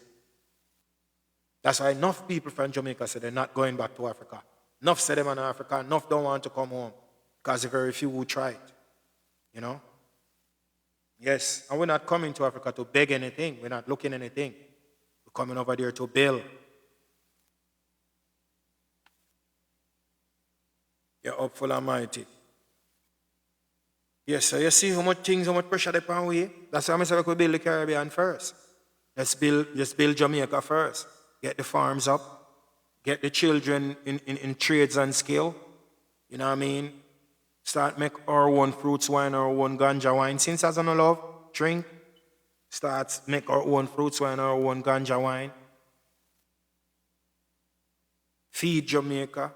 That's why enough people from Jamaica say they're not going back to Africa. Enough say them in Africa, enough don't want to come home. Because there are very few who try it. You know? Yes, and we're not coming to Africa to beg anything. We're not looking anything. We're coming over there to build. You're up full Almighty. Yes, so you see how much things, how much pressure they put on we. That's why I say we build the Caribbean first. Let's build Jamaica first. Get the farms up. Get the children in trades and skill. You know what I mean? Start make our own fruits wine, our own ganja wine. Since I don't love drink, start make our own fruits wine, our own ganja wine. Feed Jamaica,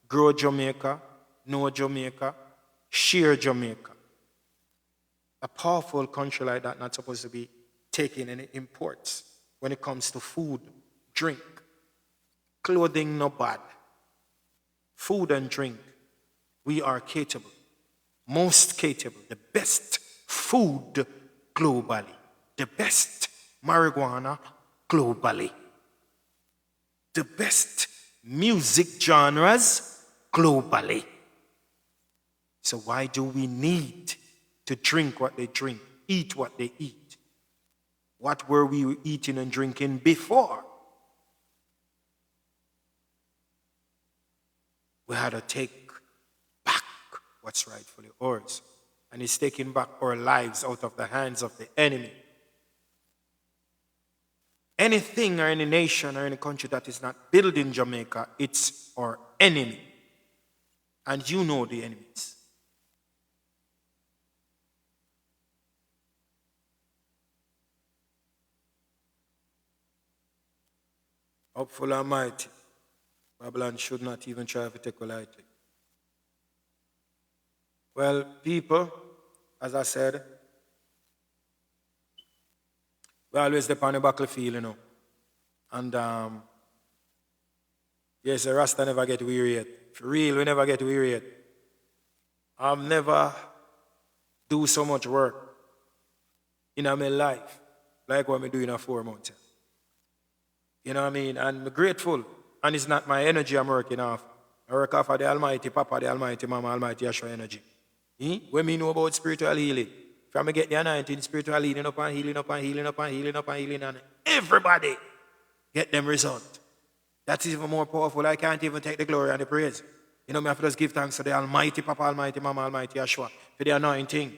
grow Jamaica, know Jamaica, share Jamaica. A powerful country like that not supposed to be taking any imports when it comes to food, drink, clothing, no bad. Food and drink. We are capable, most capable, the best food globally, the best marijuana globally, the best music genres globally. So why do we need to drink what they drink, eat what they eat? What were we eating and drinking before? We had to take what's rightfully ours. And he's taking back our lives out of the hands of the enemy. Anything or any nation or any country that is not building Jamaica, it's our enemy. And you know the enemies. Hopeful Almighty, Babylon should not even try to take a lightly. Well, people, as I said, we always step on the battlefield, you know. And yes, the Rasta never get weary yet. For real, we never get weary yet. I've never do so much work in my life like what I'm doing in 4 months. You know what I mean? And I'm grateful. And it's not my energy I'm working off. I work off of the Almighty Papa, the Almighty Mama, Almighty Yeshua energy. When me know about spiritual healing, if I get the anointing, spiritual healing up and healing up and healing up and healing up and healing, and everybody get them result. That's even more powerful. I can't even take the glory and the praise. You know, me have to just give thanks to the Almighty Papa, Almighty Mama, Almighty Yeshua for the anointing,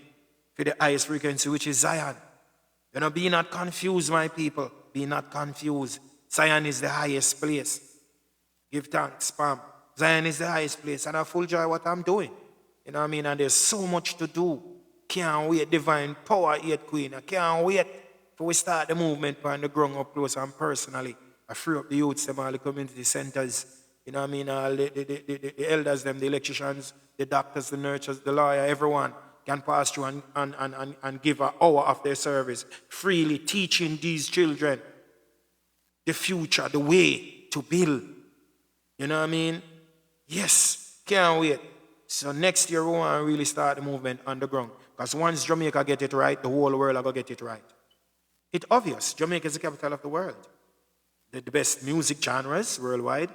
for the highest frequency, which is Zion. You know, be not confused, my people. Be not confused. Zion is the highest place. Give thanks, Pam. Zion is the highest place, and I full joy what I'm doing. You know what I mean? And there's so much to do. Can't wait, divine power, 8 Queen. I can't wait for we start the movement on the ground up close and personally. I free up the youths, them, all the community centers. You know what I mean? All the elders, them, the electricians, the doctors, the nurses, the lawyer, everyone can pass through and give an hour of their service, freely teaching these children the future, the way to build. You know what I mean? Yes, can't wait. So next year we want to really start the movement on the ground. Because once Jamaica get it right, the whole world are going to get it right. It's obvious. Jamaica is the capital of the world. The best music genres worldwide.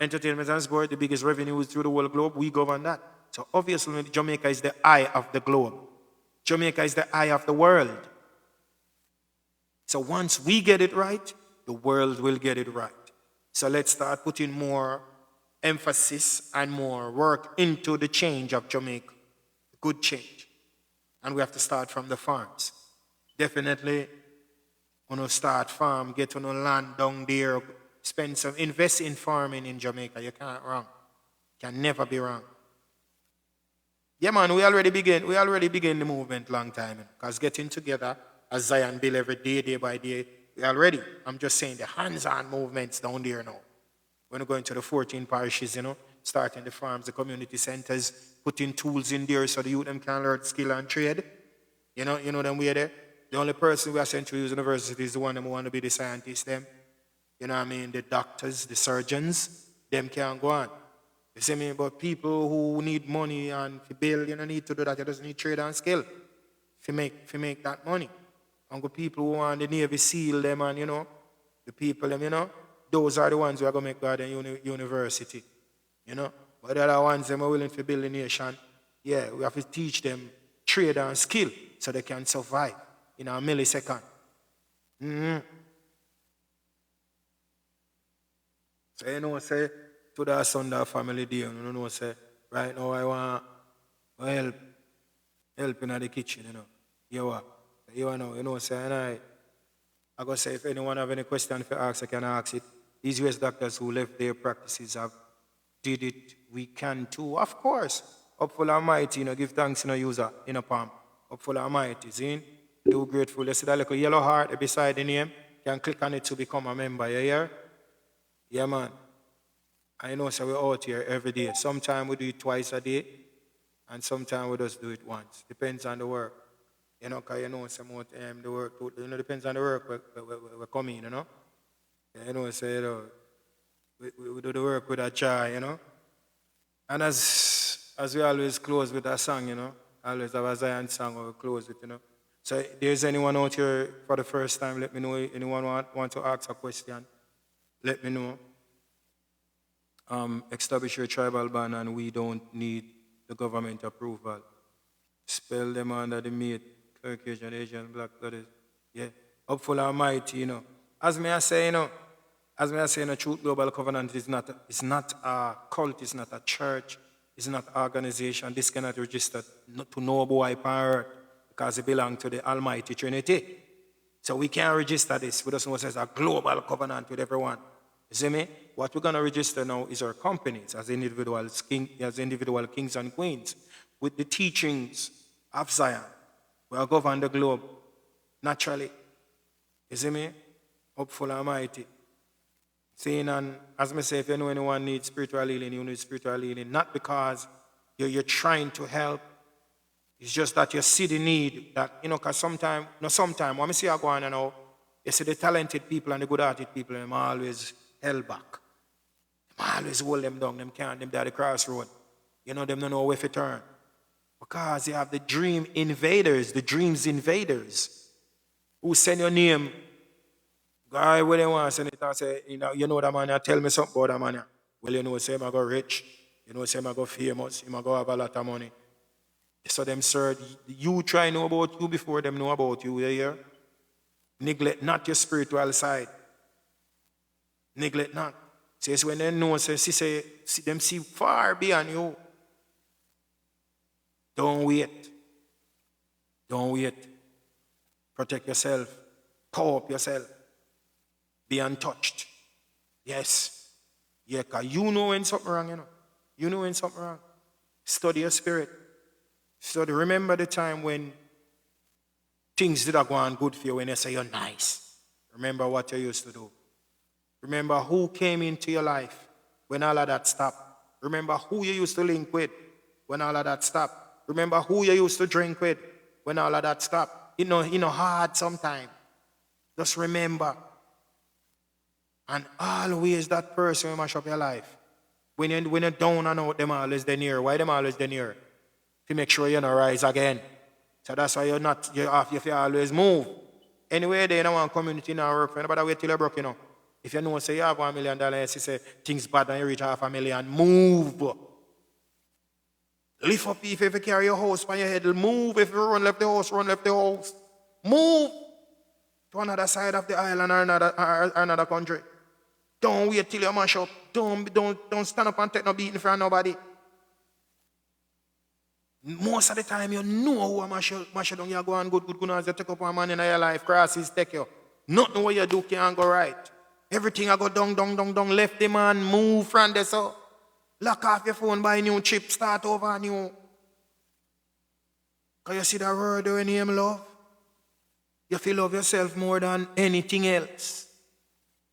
Entertainment and sport, the biggest revenues through the whole globe, we govern that. So obviously Jamaica is the eye of the globe. Jamaica is the eye of the world. So once we get it right, the world will get it right. So let's start putting more emphasis and more work into the change of Jamaica. Good change. And we have to start from the farms. Definitely, when you start farm, get on land down there, spend some, invest in farming in Jamaica. You can't wrong. Can never be wrong. Yeah, man, we already begin the movement long time. Because getting together as Zion build every day, day by day, we already. I'm just saying the hands-on movements down there now. When we go into the 14 parishes, you know, starting the farms, the community centers, putting tools in there so the youth them can learn skill and trade. You know them way there. The only person we are sent to university is the one who want to be the scientists, them. You know what I mean? The doctors, the surgeons, them can't go on. You see me? But people who need money and to build, you don't need to do that. You just need trade and skill to make that money. And the people who want the Navy SEAL them and, you know, the people them, you know, those are the ones who are going to make Garden University, you know. But the other ones them are willing to build a nation. Yeah, we have to teach them trade and skill so they can survive in a millisecond. So you know, say, to the Sunday family day, you know, say, right now I want help in the kitchen, you know. You know, say, and I go say, if anyone have any question to ask, I can ask it. These US doctors who left their practices have did it. We can too, of course. Up full Almighty, you know, give thanks in a user, in a palm. Up full Almighty, see? Do grateful. You see that little yellow heart beside the name? You can click on it to become a member, you hear? Yeah, man. I know, so we're out here every day. Sometimes we do it twice a day, and sometimes we just do it once. Depends on the work. You know, because you know, some of the work, you know, depends on the work we're coming, you know. You know, so, you know, we do the work with a joy, you know. And as we always close with a song, you know, always have a Zion song we close with, you know. So if there's anyone out here for the first time, let me know. Anyone want to ask a question, let me know. Establish your tribal ban and we don't need the government approval. Spell them under the mate, Caucasian, Asian, Black, that is, yeah. Up full Almighty, you know. As me I say, you know, Truth Global Covenant is not a cult, it's not a church, it's not an organization. This cannot register to no boy on earth because it belongs to the Almighty Trinity. So we can't register this. We just know it says a global covenant with everyone. You see me? What we're going to register now is our companies as individual kings and queens with the teachings of Zion. We are govern the globe naturally. You see me? Hopeful Almighty. Saying, and as I say, if you know anyone needs spiritual healing, you need spiritual healing. Not because you're trying to help. It's just that you see the need. That, you know, because sometimes, when I see I go on and now, you see the talented people and the good-hearted people, them always held back. Them always hold them down. Them can't, them at the crossroad. You know, them don't know where to turn. Because you have the dreams invaders, Who send your name? Guy, where they want to send it, I say, you know that man, you tell me something about that man. Well, you know, say I go rich. You know, say I go famous. I go have a lot of money. So them, sir, you try know about you before them know about you, you hear? Neglect not your spiritual side. Neglect not. Says when they know, see them see far beyond you. Don't wait. Don't wait. Protect yourself. Power up yourself. Be untouched. Yes. Yeah, because you know when something wrong, you know. You know when something wrong. Study your spirit. Study. Remember the time when things did not go on good for you when they say you're nice. Remember what you used to do. Remember who came into your life when all of that stopped. Remember who you used to link with when all of that stopped. Remember who you used to drink with when all of that stopped. You know, hard sometimes. Just remember. And always that person will mash up your life. When you're down and out, them always there near. Why them always there near? To make sure you don't rise again. So that's why you always move. Anyway, they don't want community now work for anybody wait till you're broke, you know. If you know, say you have $1 million, you say things bad and you reach $500,000, move. Lift up if you carry your house on your head, move. If you run left the house, run left the house. Move to another side of the island or another country. Don't wait till you mash up. Don't stand up and take no beating from nobody. Most of the time, you know who mash down. You go on good as you take up one man in your life. Crosses take you. Nothing what you do can go right. Everything I go down. Left the man, move from there. So lock off your phone, buy new chip, start over new. Because you see that word when you love? You feel love yourself more than anything else.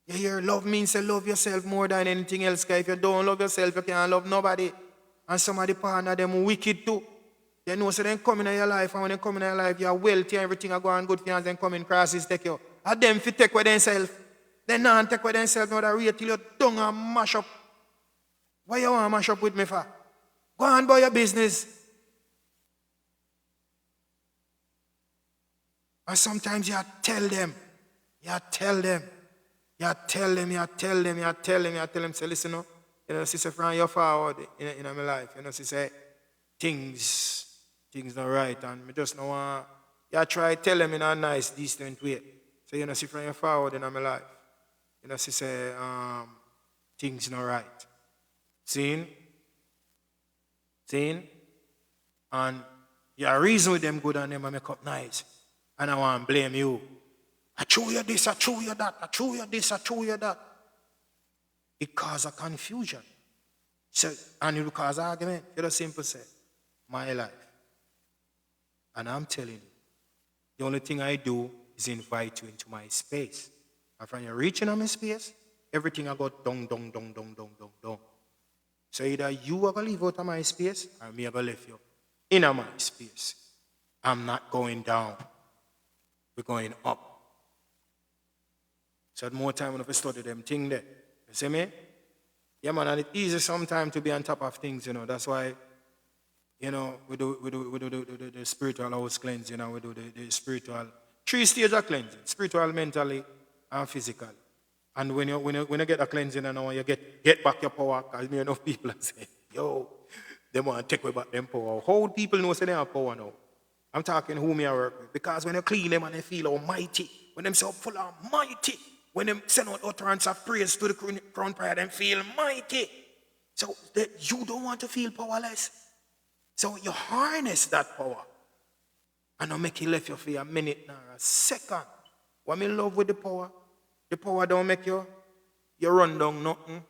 You hear love means you love yourself more than anything else. Because if you don't love yourself, you can't love nobody. And some of the partner, them wicked too. They know so they come in your life, and when they come in your life, you're wealthy, everything are going good for you, and then come in crosses, take you. And them if you take with themselves, they not take with themselves, now that wait till you're done and mash up. Why you want to mash up with me for? Go on about your business. And sometimes you tell them, say, listen, no, you know, sister, from your forward in my life, you know, she say, things not right, and me just know want, you try tell them in a nice, decent way. So, you know, see, from your forward in my life, you know, she say, things not right. Seen? And you reason with them good and them and make up nice. And I want to blame you. I show you this, I show you that, I show you this, I show you that. It causes a confusion. So, and it will cause argument. You just simple say, my life. And I'm telling you, the only thing I do is invite you into my space. And from you reaching on my space, everything I got down. So either you are going to leave out of my space, or me are going to leave you in my space. I'm not going down. We're going up. So at more time when I study them things there. You see me? Yeah, man, and it's easy sometimes to be on top of things, you know. That's why, you know, we do the spiritual house cleansing, and we do the spiritual 3 stages of cleansing: spiritual, mentally, and physical. And when you get a cleansing, and you get back your power, because me enough people are saying, yo, they want to take away back them power. How people know say they have power now? I'm talking who me I work with. Because when you clean them and they feel almighty, when them so full of mighty, when them send out utterance of praise to the crown prayer, them feel mighty. So you don't want to feel powerless. So you harness that power. And don't make it left you for a minute nor a second. What me love with the power don't make you run down nothing.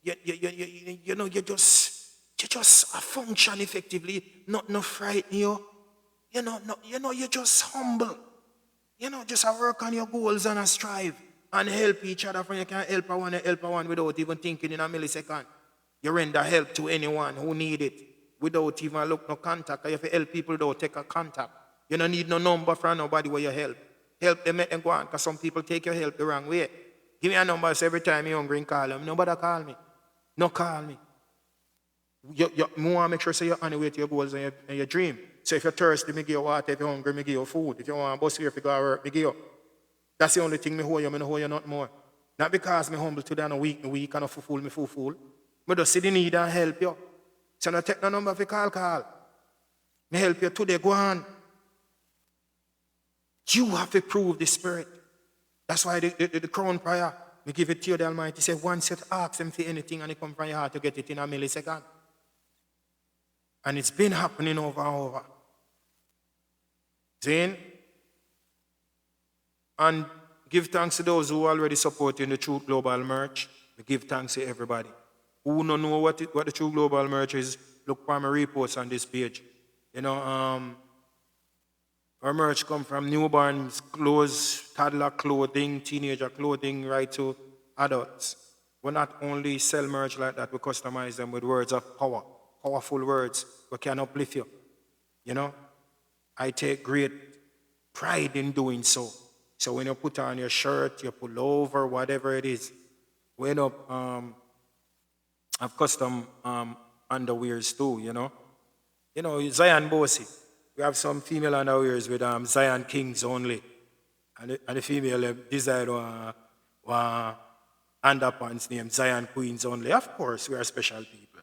You know, you just function effectively, not frighten you. You know, you're just humble. You know, just work on your goals and strive and help each other. From you can help one without even thinking in a millisecond. You render help to anyone who need it without even look no contact. If you help people, don't take a contact. You don't need no number from nobody where you help. Help them, make them go on, because some people take your help the wrong way. Give me a number so every time you're hungry and call them. Nobody call me. No call me. You want to make sure so you're on the way to your goals and your dream. So if you're thirsty, me give you water. If you're hungry, me give you food. If you want to bus here, if you go to work, me give you. That's the only thing me hold you. Me no hold you not more. Not because me humble today and weak and fool. Me just see the need and help you. So no take no number for call. Me help you today, go on. You have to prove the Spirit. That's why the crown prayer, me give it to you, the Almighty. Say once you ask him for anything and it come from your heart, to get it in a millisecond. And it's been happening over and over. Then, and give thanks to those who are already supporting the Truth Global merch. We give thanks to everybody. Who don't know what the Truth Global merch is, look for my reposts on this page. You know, our merch come from newborns, clothes, toddler clothing, teenager clothing, right to adults. We not only sell merch like that, we customize them with words of power, powerful words we can uplift you. You know, I take great pride in doing so. So when you put on your shirt, your pullover, whatever it is, we end up have custom underwears too, you know. You know, Zion Bossy. We have some female underwears with Zion Kings only. And the female design one underpants named Zion Queens only. Of course, we are special people.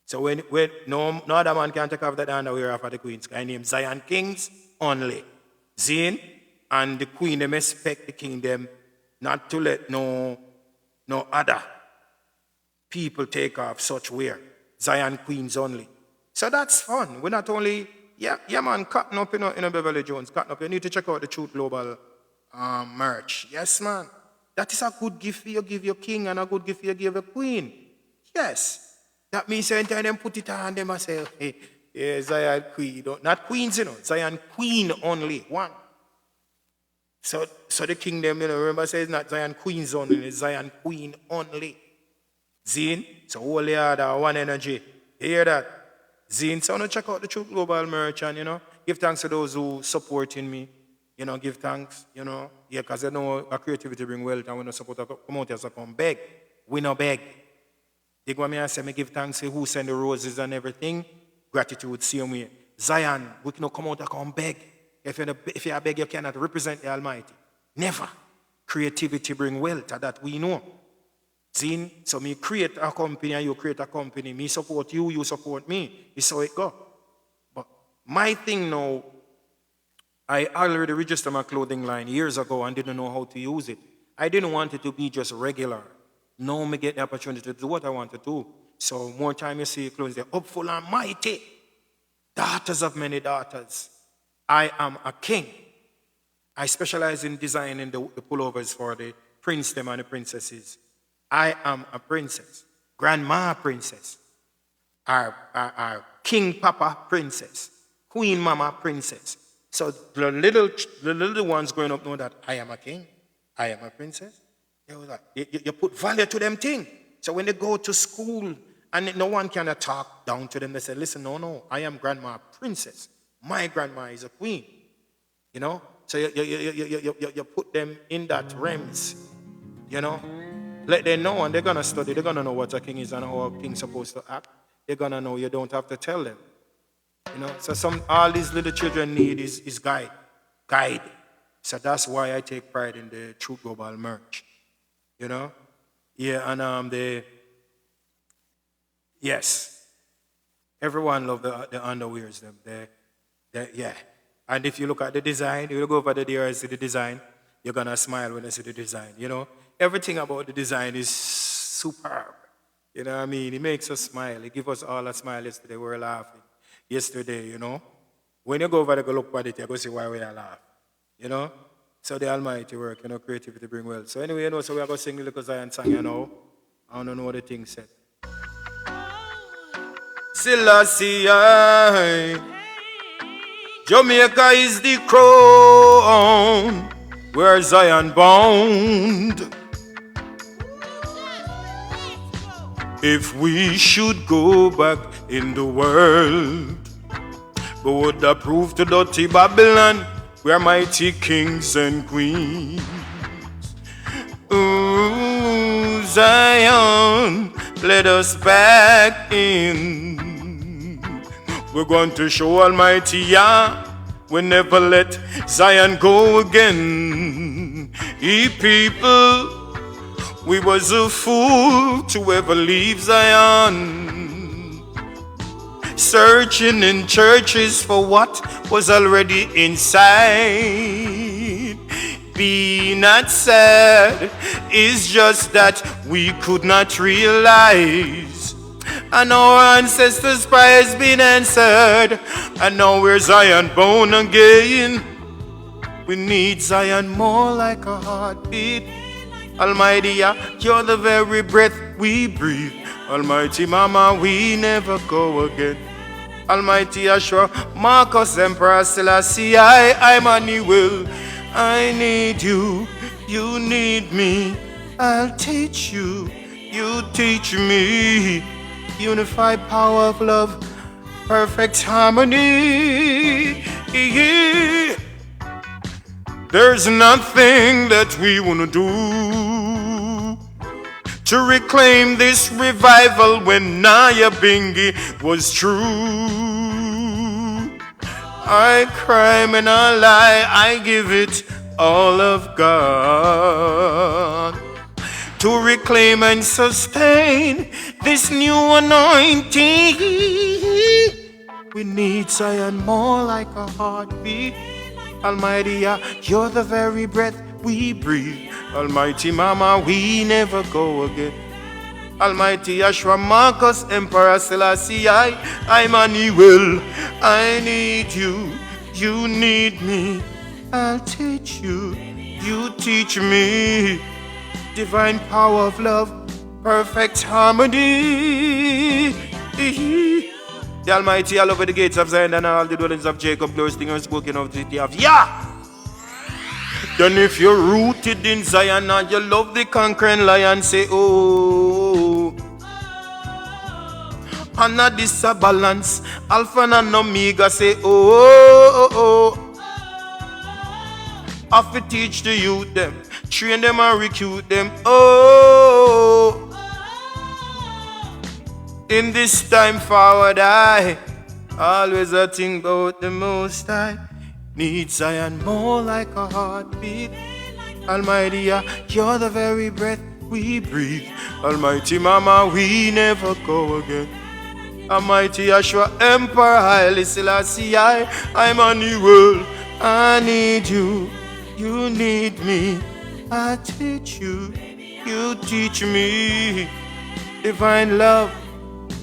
So when no other man can take off that underwear off of the Queens. I name Zion Kings only. Zine and the Queen, them expect the kingdom not to let no other people take off such wear. Zion Queens only. So that's fun. We're not only, man, cutting up in a Beverly Jones, cutting up. You need to check out the Truth Global merch. Yes, man. That is a good gift you give your king and a good gift you give your queen. Yes. That means anytime them put it on them and say, hey, yeah, Zion Queen. Not queens, you know. Zion Queen only. One. So the kingdom, you know, remember says not Zion Queens only, it's Zion Queen only. Zine, so only other one energy. You hear that? Zine, so I want to check out the Truth Global merch and, you know, give thanks to those who supporting me. You know, give thanks, you know. Yeah, because I know our creativity bring wealth and we don't support to come out here so come beg. We no beg. They go me and say, me give thanks to who send the roses and everything. Gratitude, same way. Zion, we cannot come out and come beg. If you beg, you cannot represent the Almighty. Never. Creativity bring wealth, that we know. Zine, so me create a company and you create a company. Me support you, you support me. It's how it go. But my thing now, I already registered my clothing line years ago and didn't know how to use it. I didn't want it to be just regular. Now me get the opportunity to do what I want to do. So more time you see clothes, they're hopeful and mighty. Daughters of many daughters. I am a king. I specialize in designing the pullovers for the princedom and the princesses. I am a princess. Grandma princess. Our king papa princess. Queen mama princess. So the little ones growing up know that I am a king. I am a princess. You put value to them things. So when they go to school and no one can talk down to them, they say, listen, no, I am grandma princess. My grandma is a queen. You know? So you put them in that realms. You know? Let them know and they're going to study. They're going to know what a king is and how a king's supposed to act. They're going to know you don't have to tell them. You know? So all these little children need is guide. Guide. So that's why I take pride in the Truth Global merch. You know? Yeah, and yes. Everyone love the underwears them. Yeah. And if you look at the design, you go over there and see the design, you're going to smile when you see the design, you know. Everything about the design is superb. You know what I mean? It makes us smile. It gives us all a smile yesterday. We were laughing yesterday, you know. When you go over there, go look at it, you go see why we are laughing, you know. So the Almighty work, you know, creativity bring wealth. So anyway, you know, so we are going to sing the little Zion song, you know. I don't know what the thing said. Selassie, Jamaica is the crown where Zion bound. If we should go back in the world, but would that prove to dirty Babylon where mighty kings and queens? Ooh, Zion, let us back in. We're going to show Almighty Yah, we never let Zion go again. Ye people, we was a fool to ever leave Zion, searching in churches for what was already inside. Be not sad, it's just that we could not realize. And our ancestors' prayer has been answered, and now we're Zion born again. We need Zion more like a heartbeat. Almighty Yah, you're the very breath we breathe. Almighty Mama, we never go again. Almighty Yahshua, Marcus, Emperor Selassie, I'm Emmanuel. I need you, you need me. I'll teach you, you teach me. Unified power of love, perfect harmony. There's nothing that we wanna do to reclaim this revival when Naya Bingi was true. I cry and I lie, I give it all of God to reclaim and sustain this new anointing. We need Zion more like a heartbeat. Almighty Yah, you're the very breath we breathe. Almighty Mama, we never go again. Almighty Yahshua, Marcus, Emperor Selassie, I'm Emmanuel. I need you, you need me. I'll teach you, you teach me. Divine power of love, perfect harmony. The Almighty, all over the gates of Zion and all the dwellings of Jacob, glorious thing unspoken of the city of Yah. Then if you're rooted in Zion and you love the conquering lion, say, oh. And not this a balance, Alpha and Omega, say, oh. Have to teach the youth them, train them and recruit them, oh. In this time forward, I always a think about the Most High. Need Zion more like a heartbeat. Almighty Yah, you're the very breath we breathe. Almighty Mama, we never go again. Almighty Yahshua, Emperor Haile Selassie, I'm Emmanuel. I need you, you need me. I teach you, you teach me. Divine love,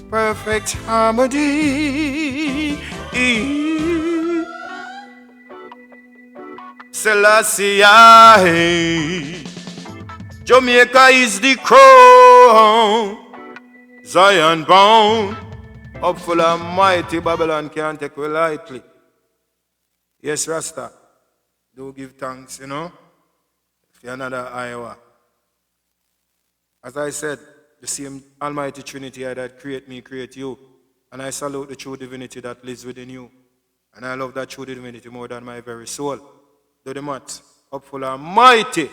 perfect harmony. Selassie, Jamaica is the crown. Zion bound, up full of mighty Babylon can't take we lightly. Yes, Rasta, do give thanks, you know, if you're another Iowa. As I said, the same Almighty Trinity that create me, create you. And I salute the true divinity that lives within you. And I love that true divinity more than my very soul. Do the math. Up full of mighty